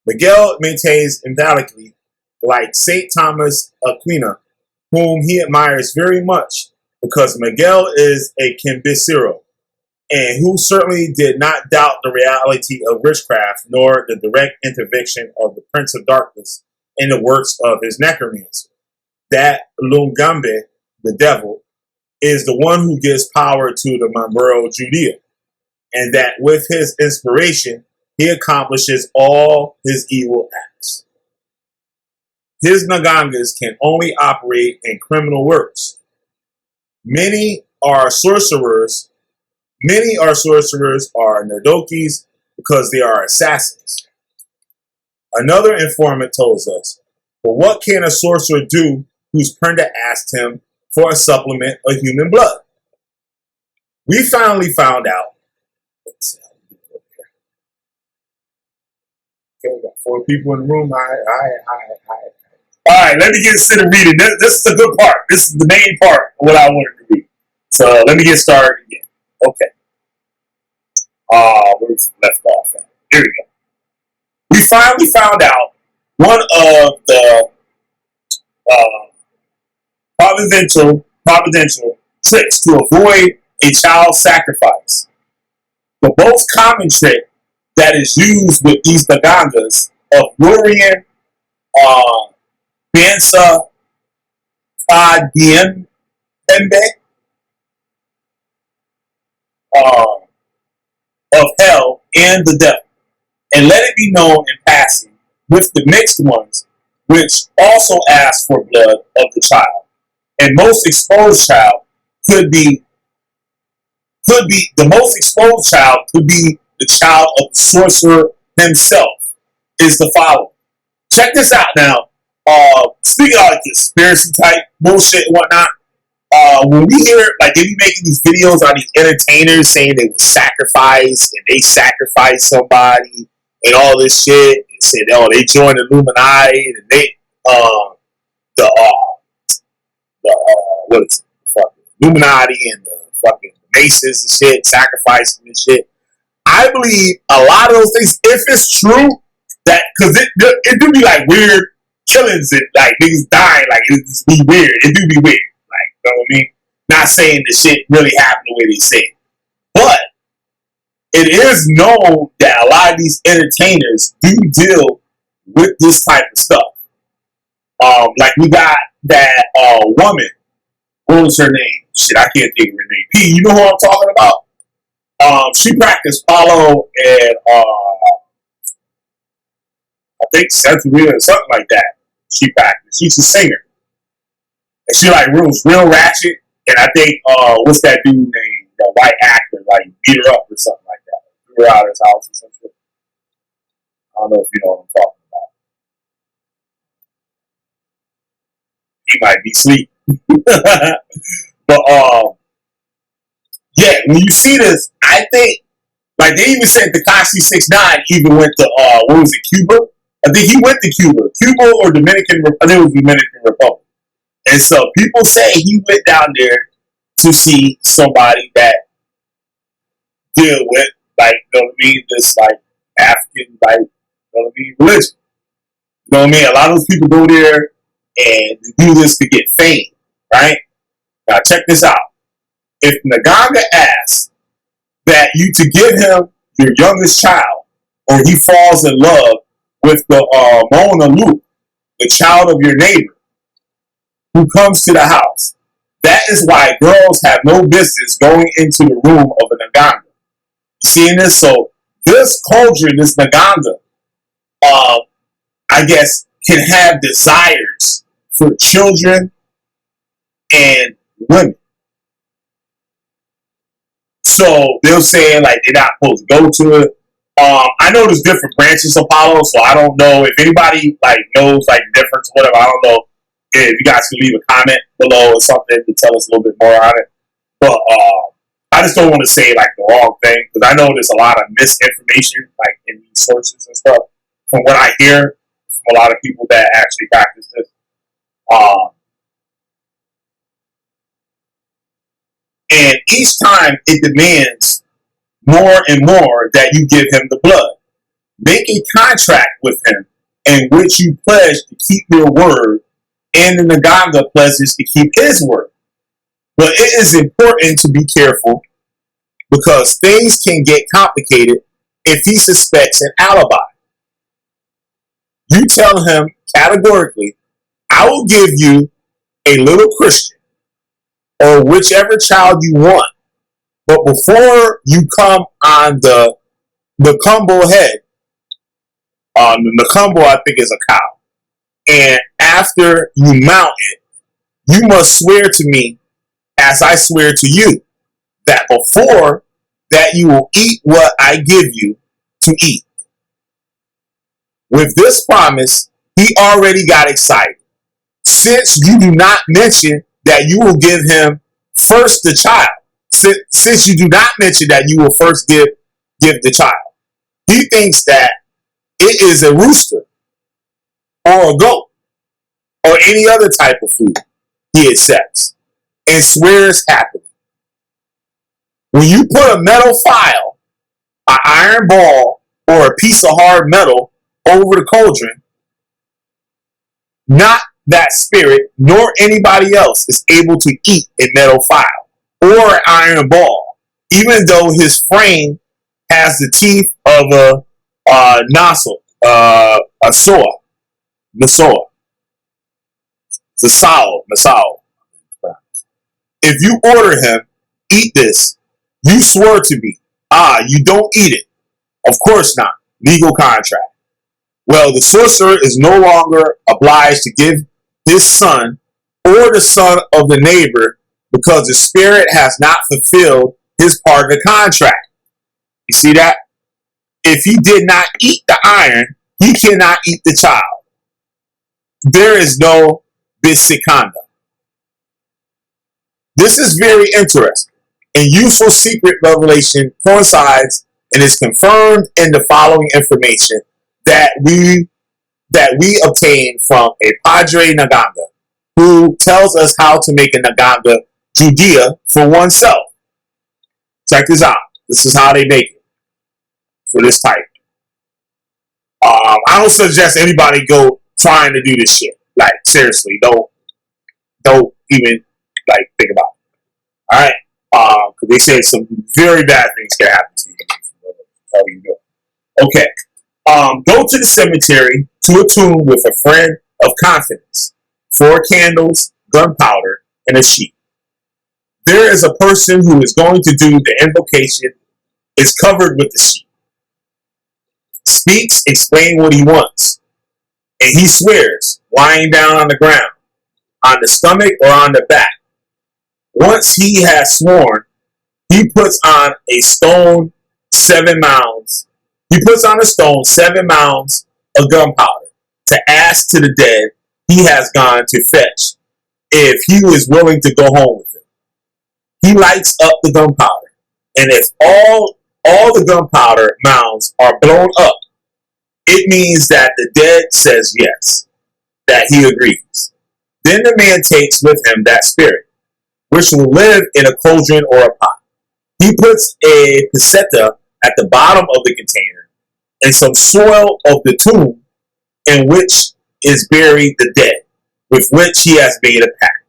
Miguel maintains emphatically, like St. Thomas Aquina, whom he admires very much, because Miguel is a Kimbicero, and who certainly did not doubt the reality of witchcraft, nor the direct intervention of the Prince of Darkness in the works of his necromancer. That Lungambe, the devil, is the one who gives power to the Mamburo Judea, and that with his inspiration, he accomplishes all his evil acts. His Nagangas can only operate in criminal works. Many are sorcerers are Nerdokis because they are assassins. Another informant tells us, but what can a sorcerer do whose Prenda asked him for a supplement of human blood? We finally found out. Okay, we got 4 people in the room. All right, let me get started reading. This is the good part. This is the main part of what I wanted to read. So let me get started again. Okay. Where we left off at. Here we go. We finally found out one of the uh, providential tricks to avoid a child sacrifice. The most common trick that is used with these nagangas of luring uh, Bansa Padiembe, uh, of hell and the devil, and let it be known in passing with the mixed ones, which also ask for blood of the child. And most exposed child could be the most exposed child could be the child of the sorcerer himself. Is the following. Check this out now. Speaking of like conspiracy type bullshit and whatnot, when we hear like they be making these videos on these entertainers saying they would sacrifice and they sacrifice somebody and all this shit and said, oh, they joined the Illuminati and they the what is it? The fucking Illuminati and the fucking Masons and shit, sacrificing and shit. I believe a lot of those things, if it's true, that because it do be like weird killings and like niggas dying, like it just be weird. It do be weird. Like, you know what I mean? Not saying the shit really happened the way they say it. But it is known that a lot of these entertainers do deal with this type of stuff. Like we got that woman. What was her name? Shit, I can't think of her name. P, you know who I'm talking about? She practiced Palo and I think Centuria or something like that. She practiced. She's a singer. And she like was real ratchet. And I think what's that dude named? The white actor, like beat her up or something like that. Threw her out of his house or something. I don't know if you know what I'm talking about. He might be asleep. But yeah, when you see this, I think like they even said Tekashi 6ix9ine even went to what was it, Cuba? I think he went to Cuba or Dominican. I think it was Dominican Republic. And so people say he went down there to see somebody that deal with like, you know what I mean, this like African like, you know what I mean, religion. You know what I mean? A lot of those people go there and do this to get fame, right? Now check this out. If Nganga asks that you to give him your youngest child, or he falls in love with the Mona Luke, the child of your neighbor, who comes to the house, that is why girls have no business going into the room of an Nganga. You seeing this? So this culture, this Nganga, I guess, can have desires for children and women. So they're saying like they're not supposed to go to it. I know there's different branches of Palo, so I don't know if anybody like knows like the difference or whatever. I don't know if you guys can leave a comment below or something to tell us a little bit more on it. But I just don't want to say like the wrong thing because I know there's a lot of misinformation like in these sources and stuff from what I hear from a lot of people that actually practice this. And each time it demands more and more that you give him the blood. Make a contract with him in which you pledge to keep your word, and the Nganga pledges to keep his word. But it is important to be careful because things can get complicated if he suspects an alibi. You tell him categorically, I will give you a little Christian or whichever child you want. But before you come on the Nakumbo head, the Nakumbo I think is a cow, and after you mount it, you must swear to me as I swear to you that before that you will eat what I give you to eat. With this promise, he already got excited. Since you do not mention that you will give him first the child, since you do not mention that you will first give the child, he thinks that it is a rooster or a goat or any other type of food he accepts and swears happily. When you put a metal file iron ball or a piece of hard metal over the cauldron, not that spirit nor anybody else is able to eat a metal file or an iron ball, even though his frame has the teeth of a nozzle, a saw, Nassau, Nassau. If you order him, eat this, you swore to me. You don't eat it. Of course not. Legal contract. Well, the sorcerer is no longer obliged to give his son or the son of the neighbor because the spirit has not fulfilled his part of the contract. You see that? If he did not eat the iron, he cannot eat the child. There is no bisikanda. This is very interesting and useful secret revelation coincides and is confirmed in the following information that we obtain from a Padre Nganga who tells us how to make a Nganga Judea for oneself. Check this out. This is how they make it for this type. I don't suggest anybody go trying to do this shit. Like seriously, don't even like think about it. All right, because they say some very bad things can happen to you. How you doing? Okay. Go to the cemetery to a tomb with a friend of confidence. 4 candles, gunpowder, and a sheet. There is a person who is going to do the invocation. Is covered with the sheet. Speaks, explain what he wants. And he swears, lying down on the ground, on the stomach or on the back. Once he has sworn, he puts on a stone 7 mounds. He puts on a stone 7 mounds of gunpowder to ask to the dead he has gone to fetch if he was willing to go home with him. He lights up the gunpowder, and if all the gunpowder mounds are blown up, it means that the dead says yes, that he agrees. Then the man takes with him that spirit, which will live in a cauldron or a pot. He puts a peseta at the bottom of the container and some soil of the tomb in which is buried the dead, with which he has made a pact.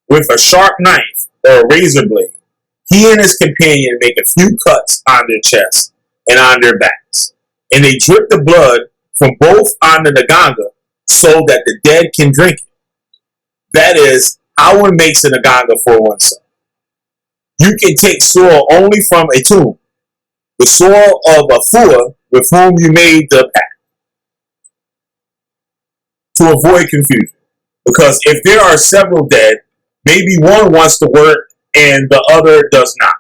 With a sharp knife or a razor blade, he and his companion make a few cuts on their chests and on their backs, and they drip the blood from both onto the nganga so that the dead can drink it. That is how one makes a nganga for oneself. You can take soil only from a tomb, the soil of a fua with whom you made the pact, to avoid confusion. Because if there are several dead, maybe one wants to work and the other does not,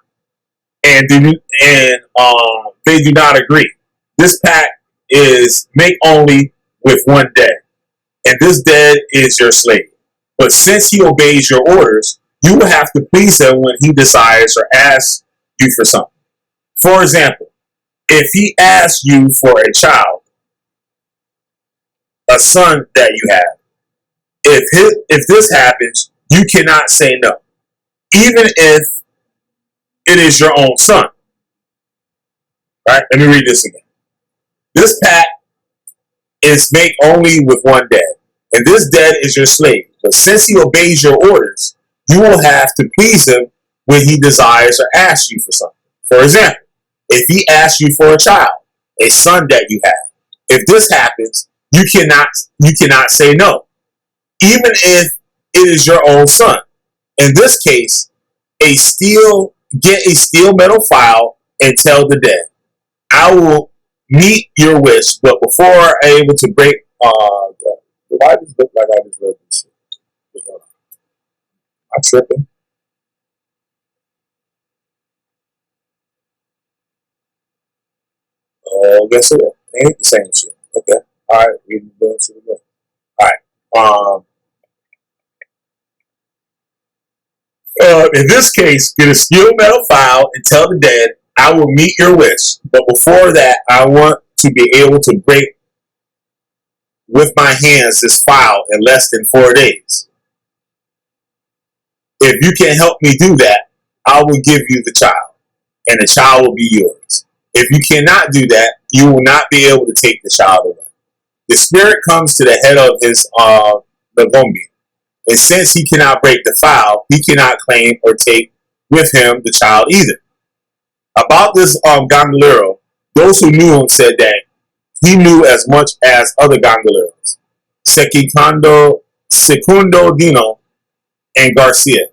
and they do not agree. This pact is make only with one dead, and this dead is your slave. But since he obeys your orders, you will have to please him when he desires or asks you for something. For example, if he asks you for a child, a son that you have, if this happens, you cannot say no, even if it is your own son. Right? Let me read this again. This pact is make only with one dead, and this dead is your slave. But since he obeys your orders, you will have to please him when he desires or asks you for something. For example, if he asks you for a child, a son that you have, if this happens, you cannot say no, even if it is your own son. In this case, get a steel metal file and tell the dead, I will meet your wish, but before I'm able to break, why does it look like I just read this shit? I'm tripping. Guess it ain't the same shit. Okay. Alright, we can go into it again. Alright. In this case, get a steel metal file and tell the dead, I will meet your wish. But before that, I want to be able to break with my hands this file in less than 4 days. If you can help me do that, I will give you the child, and the child will be yours. If you cannot do that, you will not be able to take the child away. The spirit comes to the head of his Lagombi, and since he cannot break the vow, he cannot claim or take with him the child either. About this Gondoliero, those who knew him said that he knew as much as other Gondoliers, Secundo Dino and Garcia,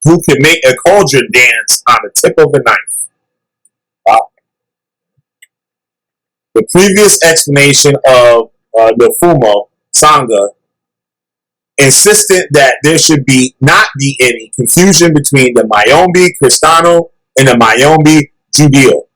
who could make a cauldron dance on the tip of a knife. Wow. The previous explanation of the Fumo Sangha insisted that there should not be any confusion between the Mayombe Cristano and the Mayombe Judeo.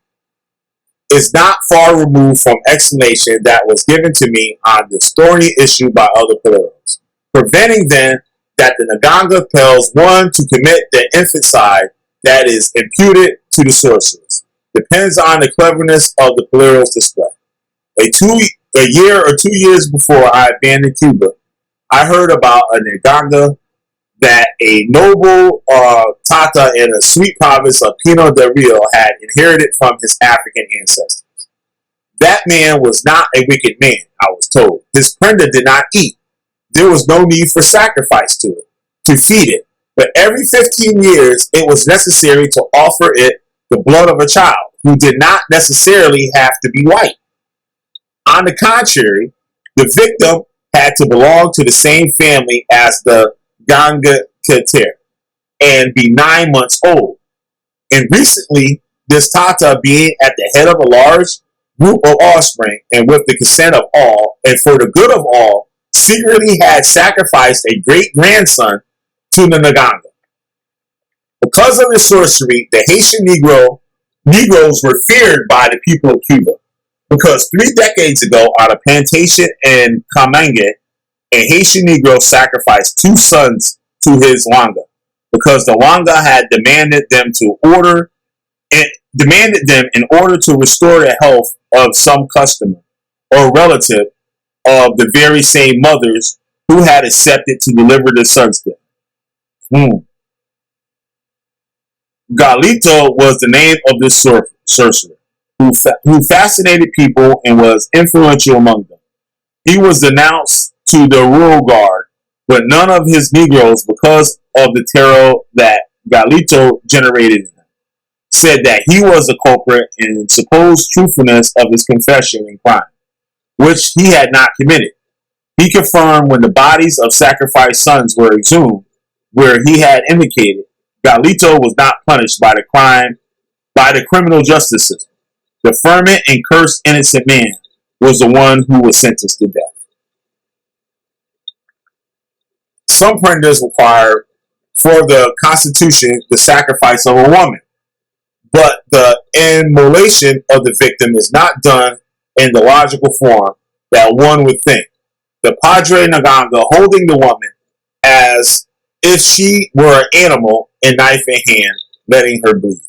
Is not far removed from explanation that was given to me on the story issued by other pillars, preventing then that the nganga tells one to commit the infanticide that is imputed to the sorcerers. Depends on the cleverness of the Polero's display. A year or 2 years before I abandoned Cuba, I heard about a nganga that a noble Tata in a sweet province of Pino del Rio had inherited from his African ancestors. That man was not a wicked man, I was told. His prenda did not eat. There was no need for sacrifice to it, to feed it. But every 15 years, it was necessary to offer it the blood of a child, who did not necessarily have to be white. On the contrary, the victim had to belong to the same family as the Ganga Keter and be 9 months old. And recently, this Tata being at the head of a large group of offspring and with the consent of all and for the good of all, secretly had sacrificed a great-grandson to the Nganga. Because of the sorcery, the Haitian Negroes were feared by the people of Cuba. Because 3 decades ago, on a plantation in Kamenge, a Haitian Negro sacrificed 2 sons to his Wanga, because the Wanga had demanded them in order to restore the health of some customer or relative of the very same mothers who had accepted to deliver the sons to them. Galito was the name of this sorcerer who fascinated people and was influential among them. He was denounced to the rural guard, but none of his Negroes, because of the terror that Galito generated in him, said that he was the culprit and supposed truthfulness of his confession and crime, which he had not committed. He confirmed when the bodies of sacrificed sons were exhumed, where he had indicated Galito was not punished by the criminal justice system. The fervent and cursed innocent man was the one who was sentenced to death. Some prendas require for the Constitution the sacrifice of a woman, but the immolation of the victim is not done in the logical form that one would think. The Padre Nganga holding the woman as if she were an animal and knife in hand, letting her bleed.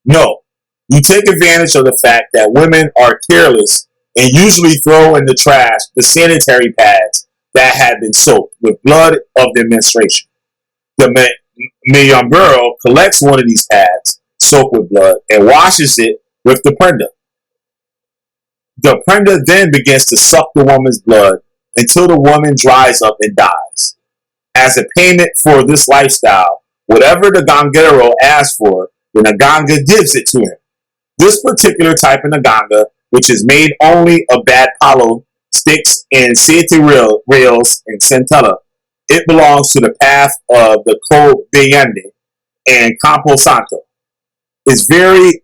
No, you take advantage of the fact that women are careless and usually throw in the trash the sanitary pads that have been soaked with blood of their menstruation. The Mayombe collects one of these pads soaked with blood and washes it with the prenda. The prenda then begins to suck the woman's blood until the woman dries up and dies. As a payment for this lifestyle, whatever the gangero asks for, the nganga gives it to him. This particular type of nganga, which is made only of bad palo sticks and sete rails and centella, it belongs to the path of the Kobe Bryant and Campo Santo. It's very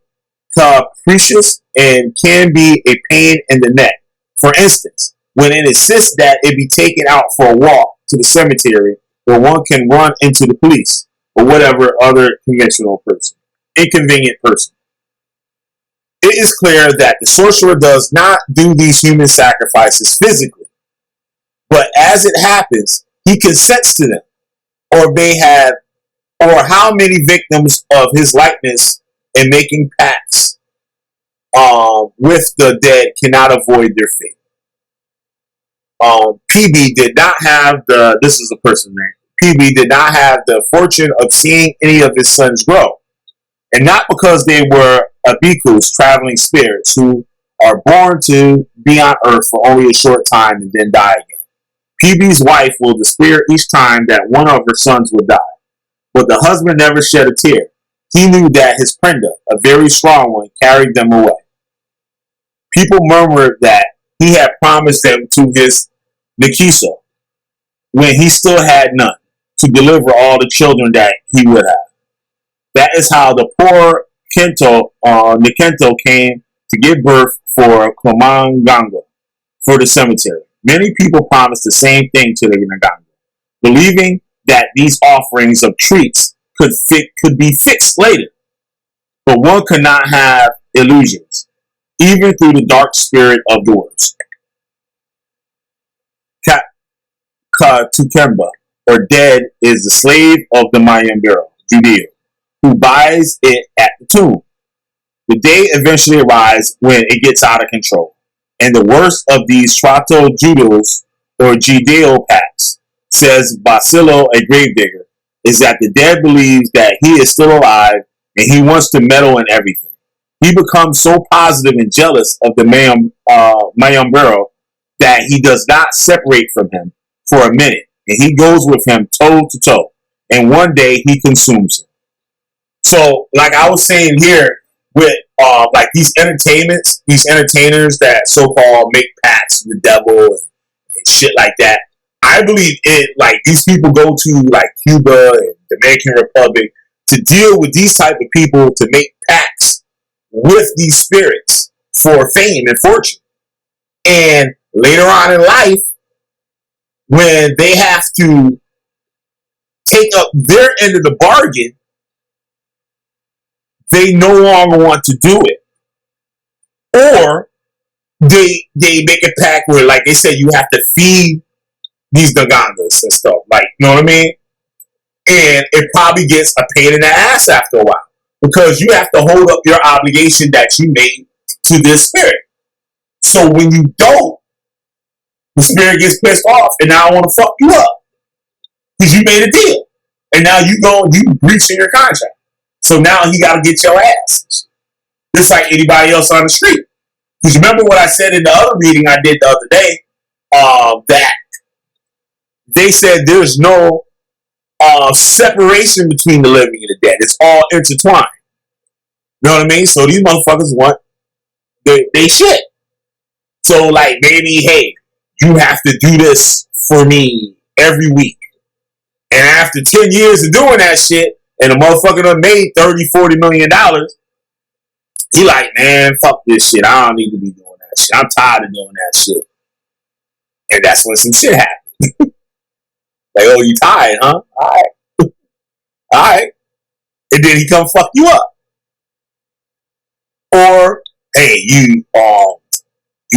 capricious and can be a pain in the neck. For instance, when it insists that it be taken out for a walk to the cemetery where one can run into the police or whatever other inconvenient person. It is clear that the sorcerer does not do these human sacrifices physically, but as it happens, he consents to them, or how many victims of his likeness and making pacts with the dead cannot avoid their fate. PB did not have this is a person's name, PB did not have the fortune of seeing any of his sons grow. And not because they were Abiku's traveling spirits who are born to be on Earth for only a short time and then die again. PB's wife will despair each time that one of her sons will die, but the husband never shed a tear. He knew that his prenda, a very strong one, carried them away. People murmured that he had promised them to his Nikiso when he still had none, to deliver all the children that he would have. That is how the poor Nikento came to give birth for Komanganga, for the cemetery. Many people promised the same thing to the Nganga, believing that these offerings of treats could be fixed later. But one could not have illusions, even through the dark spirit of the words. Tukemba, or dead, is the slave of the Mayombe, Judeo, who buys it at the tomb. The day eventually arrives when it gets out of control. And the worst of these Trato Judos, or Judeo pacts, says Basilo, a gravedigger, is that the dead believes that he is still alive and he wants to meddle in everything. He becomes so positive and jealous of the Mayombe that he does not separate from him for a minute, and he goes with him toe to toe, and one day he consumes him. So, like I was saying here, with like these entertainers that so-called make pacts with the devil and shit like that, I believe it. Like these people go to like Cuba and Dominican Republic to deal with these type of people to make pacts with these spirits for fame and fortune, and later on in life, when they have to take up their end of the bargain, they no longer want to do it. Or they make a pact where, like they said, you have to feed these Ngangas and stuff. Like, you know what I mean? And it probably gets a pain in the ass after a while. Because you have to hold up your obligation that you made to this spirit. So when you don't, the spirit gets pissed off and now I want to fuck you up. Because you made a deal. And now you breaching your contract. So now he got to get your ass. Just like anybody else on the street. Because remember what I said in the other reading I did the other day? That they said there's no separation between the living and the dead. It's all intertwined. You know what I mean? So these motherfuckers want they shit. So like maybe, hey, you have to do this for me every week. And after 10 years of doing that shit, and the motherfucker done made $30-40 million, he like, man, fuck this shit. I don't need to be doing that shit. I'm tired of doing that shit. And that's when some shit happens. Like, oh, you tired, huh? Alright. Alright. And then he come fuck you up. Or, hey, you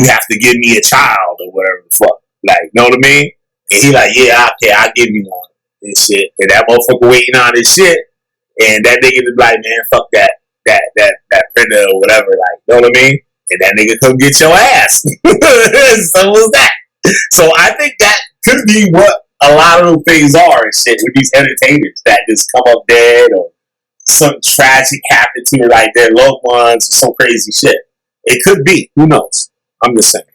have to give me a child or whatever the fuck. Like, you know what I mean? And he like, yeah, okay, I'll give you one. And shit. And that motherfucker waiting on his shit. And that nigga is like, man, fuck that printer or whatever. Like, you know what I mean? And that nigga come get your ass. So was that. So I think that could be what a lot of those things are and shit with these entertainers that just come up dead or something tragic happened to like their loved ones or some crazy shit. It could be. Who knows? I'm just saying.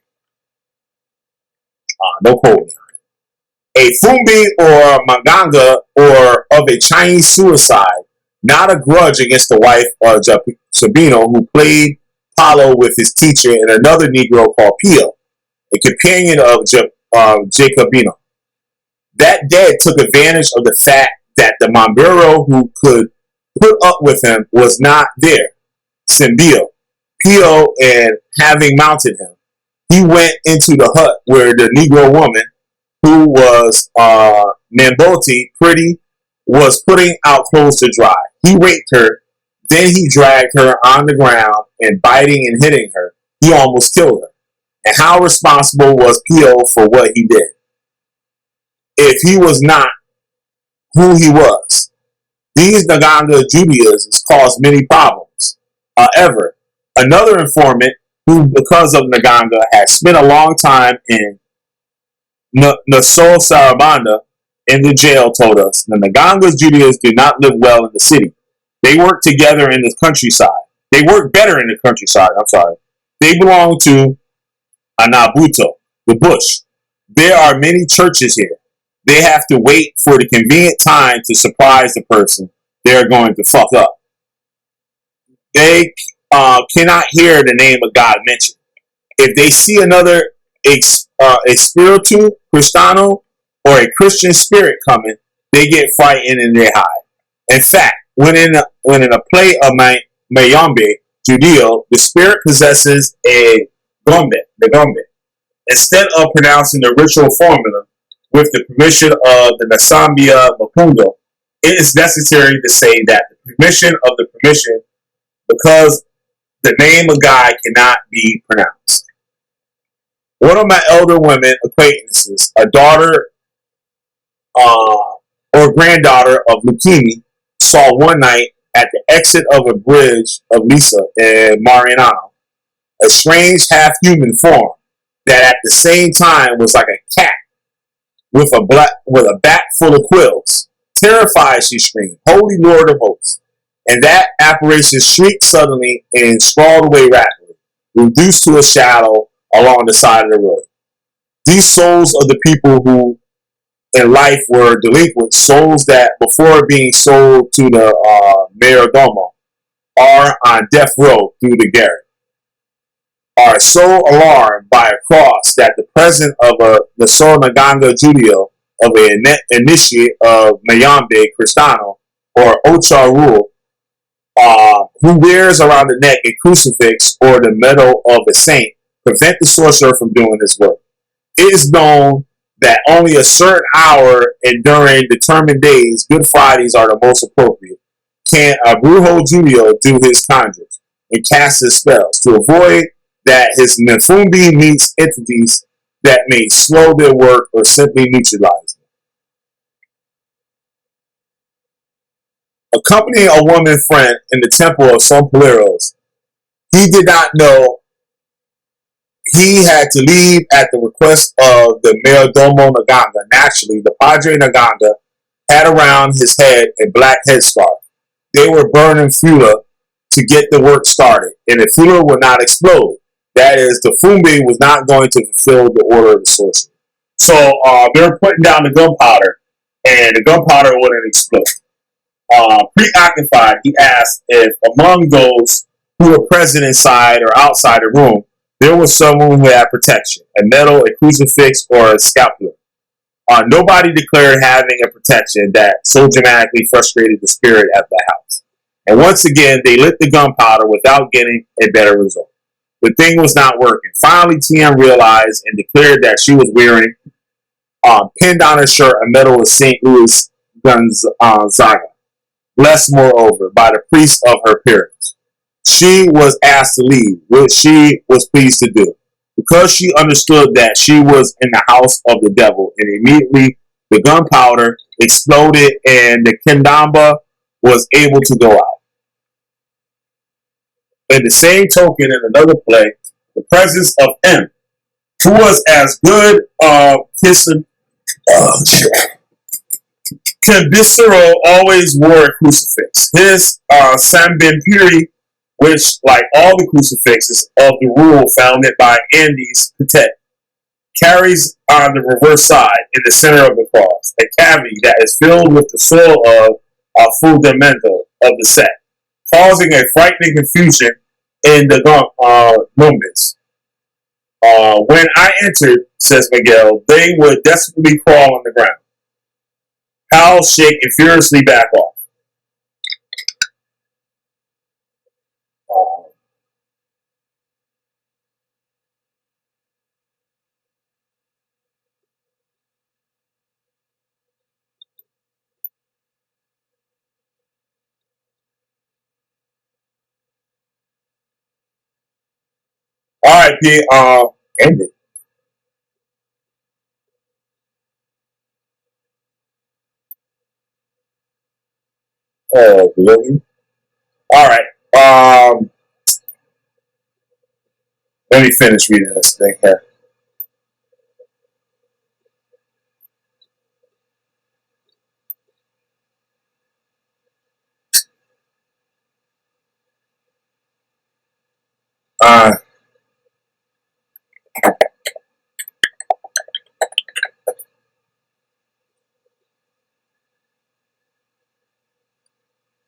No quote me. A Fumbi or Manganga or of a Chinese suicide, not a grudge against the wife of Sabino who played Palo with his teacher and another Negro called Pio, a companion of Jacobino. That dead took advantage of the fact that the Mambero who could put up with him was not there, Simbio. Pio, and having mounted him, he went into the hut where the Negro woman, who was Mamboti, pretty, was putting out clothes to dry. He raped her, then he dragged her on the ground and biting and hitting her, he almost killed her. And how responsible was Pio for what he did? If he was not who he was. These Nganga Judaisms caused many problems. However, another informant who, because of Nganga, had spent a long time in Nassau Sarabanda in the jail told us the Nganga's Judaism did not live well in the city. They worked together in the countryside. They work better in the countryside. I'm sorry. They belong to Anabuto, the bush. There are many churches here. They have to wait for the convenient time to surprise the person they're going to fuck up. They cannot hear the name of God mentioned. If they see another espiritu Cristano or a Christian spirit coming, they get frightened and they hide. In fact, when in a play of Mayombe, Judeo, the spirit possesses the gombe. Instead of pronouncing the ritual formula with the permission of the Nasambia Mapundo, it is necessary to say that the permission of the permission because the name of God cannot be pronounced. One of my elder women acquaintances, a daughter uh, or granddaughter of Lucchini, saw one night at the exit of a bridge of Lisa in Mariano a strange half-human form that at the same time was like a cat with a back full of quills. Terrified, she screamed, "Holy Lord of hosts!" And that apparition shrieked suddenly and sprawled away rapidly, reduced to a shadow along the side of the road. These souls of the people who in life were delinquent, souls that before being sold to the mayordomo are on death row through the garret, are so alarmed by a cross that the presence of the Sonaganga Judio of an initiate of Mayambe Cristano or Ochar Rule, who wears around the neck a crucifix or the medal of a saint, prevent the sorcerer from doing his work. It is known that only a certain hour and during determined days, Good Fridays are the most appropriate, can a Brujo Judio do his conjures and cast his spells to avoid that his Nefumbi meets entities that may slow their work or simply neutralize them. Accompanying a woman friend in the temple of San Paleros, he did not know he had to leave at the request of the Mayordomo Nganga. Naturally, the Padre Nganga had around his head a black headscarf. They were burning fula to get the work started, and the fula would not explode. That is, the Fumbi was not going to fulfill the order of the sorcerer. So they were putting down the gunpowder, and the gunpowder wouldn't explode. Preoccupied, he asked if among those who were present inside or outside the room, there was someone who had protection, a medal, a crucifix, or a scapular. Nobody declared having a protection that so dramatically frustrated the spirit at the house. And once again, they lit the gunpowder without getting a better result. The thing was not working. Finally, TM realized and declared that she was wearing, pinned on her shirt, a medal of St. Louis Gonzaga, blessed moreover by the priest of her parents. She was asked to leave, which she was pleased to do, because she understood that she was in the house of the devil, and immediately the gunpowder exploded and the kendamba was able to go out. In the same token, in another play, the presence of M, who was as good kissing, Kibisero always wore a crucifix. His Sambimpiri, which, like all the crucifixes of the rule founded by Andes Patet, carries on the reverse side in the center of the cross a cavity that is filled with the soil of fundamento of the set, causing a frightening confusion in the Numbers. When I entered, says Miguel, they would desperately crawl on the ground. Hal shake and furiously back off. Uh, all right, P. End it. Oh, really? All right. Let me finish reading this thing here. Uh,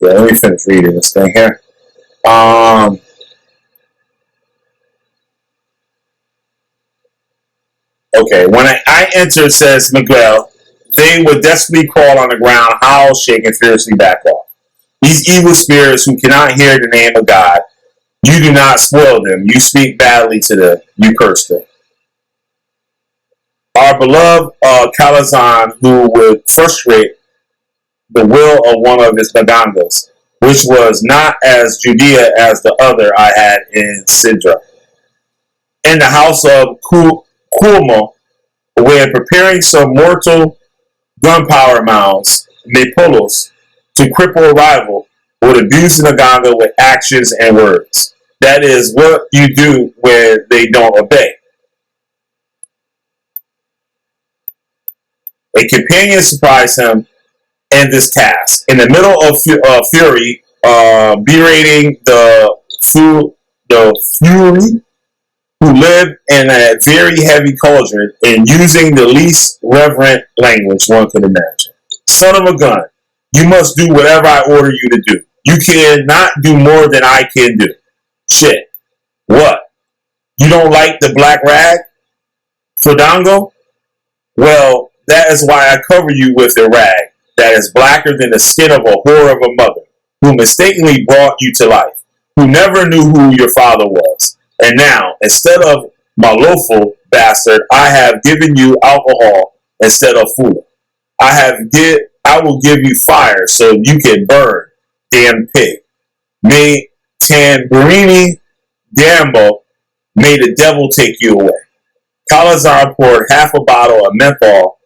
yeah, let me finish reading this thing here. Okay, when I entered, says Miguel, they would desperately crawl on the ground, howl, shake, and fiercely back off. These evil spirits who cannot hear the name of God, you do not spoil them. You speak badly to them. You curse them. Our beloved Calazan, who would frustrate the will of one of his Nagangas, which was not as Judea as the other I had in Sidra. In the house of Kulmo, when preparing some mortal gunpowder mounds, Nepolos, to cripple a rival, would abuse the Naganga with actions and words. That is what you do when they don't obey. A companion surprised him in this task. In the middle of fury, berating the fury who lived in a very heavy cauldron and using the least reverent language one could imagine. Son of a gun, you must do whatever I order you to do. You cannot do more than I can do. Shit. What? You don't like the black rag? Fandango? Well, that is why I cover you with a rag that is blacker than the skin of a whore of a mother, who mistakenly brought you to life, who never knew who your father was. And now, instead of malofo bastard, I have given you alcohol instead of food. I will give you fire so you can burn, damn pig. May Tamburini Dambo, may the devil take you away. Calazar poured half a bottle of menthol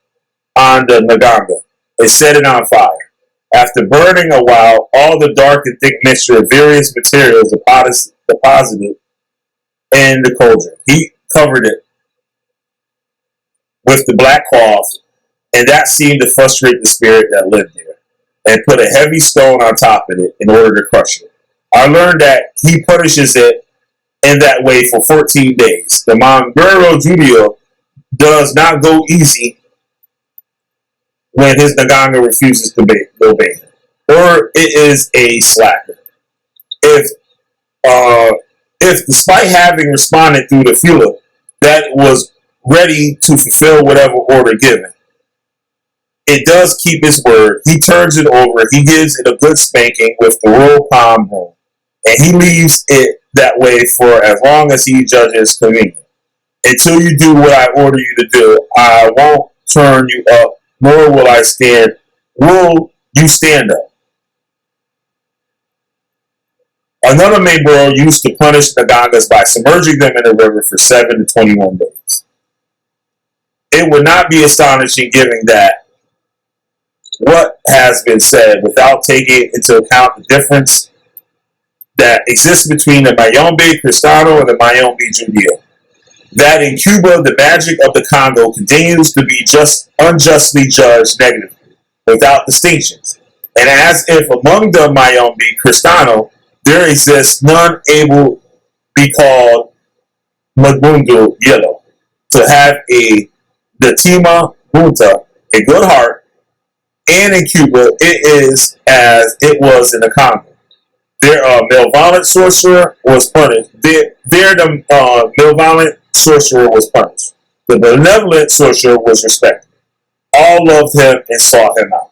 on the Nganga and set it on fire. After burning a while, all the dark and thick mixture of various materials deposited in the cauldron. He covered it with the black cloth, and that seemed to frustrate the spirit that lived there, and put a heavy stone on top of it in order to crush it. I learned that he punishes it in that way for 14 days. The Mongero Judio does not go easy when his Naganga refuses to obey him, or it is a slacker. If if despite having responded through the Fula that was ready to fulfill whatever order given, it does keep its word, he turns it over, he gives it a good spanking with the royal palm broom, and he leaves it that way for as long as he judges convenient. Until you do what I order you to do, I won't turn you up, nor will I stand. Will you stand up? Another Mayboro used to punish the Gangas by submerging them in the river for 7 to 21 days. It would not be astonishing given that what has been said without taking into account the difference that exists between the Mayombe Cristano and the Mayombe Judeo. That in Cuba, the magic of the Congo continues to be just unjustly judged negatively, without distinctions. And as if among the Mayombe Cristano, there exists none able to be called Magbundu Yellow, to have a Datima Bunta, a good heart, and in Cuba, it is as it was in the Congo. Their malevolent sorcerer was punished. The malevolent sorcerer was punished. The benevolent sorcerer was respected. All loved him and sought him out.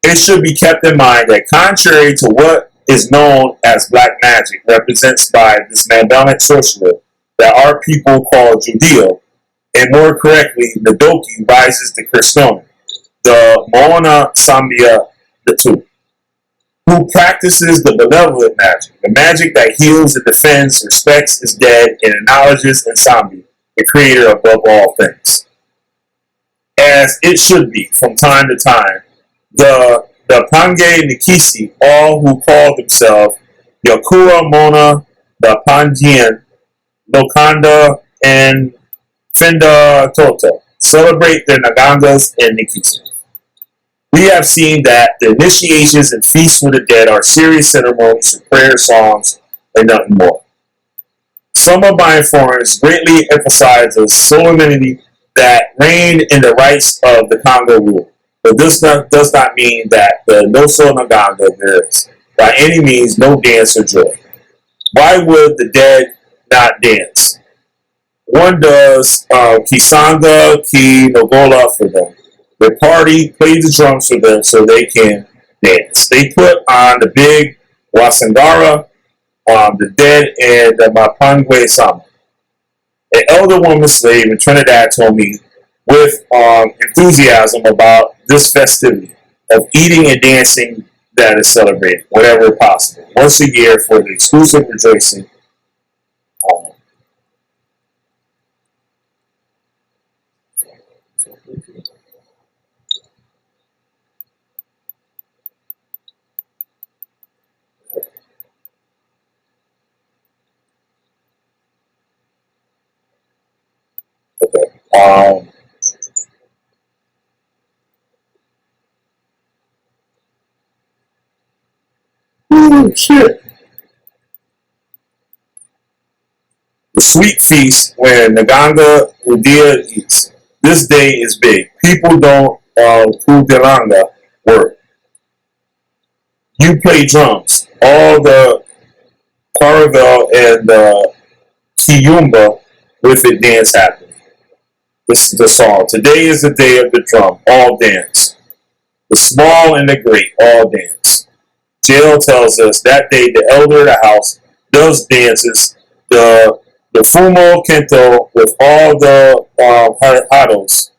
It should be kept in mind that contrary to what is known as black magic, represented by this malevolent sorcerer that our people call Judeo, and more correctly, Nadoki rises the Kristone, the Moana Sambia, the two, who practices the benevolent magic, the magic that heals and defends, respects his dead, and acknowledges Nsambi, the creator above all things. As it should be, from time to time, the Pange Nikisi, all who call themselves Yakura Mona, the Panjian, Lokanda, and Fenda Toto, celebrate their Nagangas and Nikisi. We have seen that the initiations and feasts for the dead are serious ceremonies for prayer songs and nothing more. Some of my informants greatly emphasize the solemnity that reigned in the rites of the Congo rule. But this does not mean that the no so nganga there is by any means no dance or joy. Why would the dead not dance? One does Kisanga Ki Nogola for them. The party plays the drums for them so they can dance. They put on the big Wasangara, the dead, and the Mapangwe Sama. An elder woman slave in Trinidad told me with enthusiasm about this festivity of eating and dancing that is celebrated, whenever possible, once a year for the exclusive rejoicing. Um, okay. Shit. The sweet feast when Nganga Udia eats. This day is big. People don't Kudelanga work. You play drums. All the Caravel and the Kiyumba with it dance happening. This is the song. Today is the day of the drum. All dance. The small and the great all dance. Jail tells us that day the elder of the house does dances. The Fumo Kento with all the Hados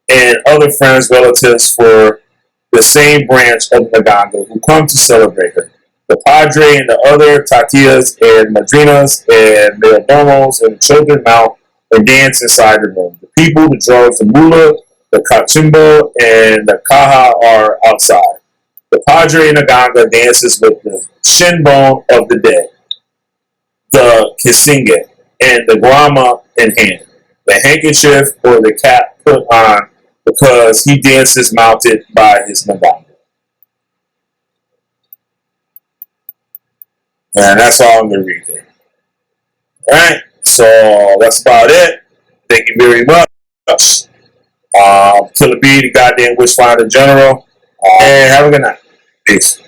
and other friends, relatives for the same branch of Nganga who come to celebrate her. The Padre and the other Tatias and Madrinas and Mayordomos and the children mount and dance inside the room. The people, the drugs, the Mula, the Kachimbo, and the Kaha are outside. The Padre in Nganga dances with the shin bone of the dead, the Kisinge, and the Guama in hand. The handkerchief or the cap put on because he dances mounted by his Nganga. And that's all I'm going to read there. Alright, so that's about it. Thank you very much. Killah B, the goddamn Witchfinder General. And have a good night. Peace.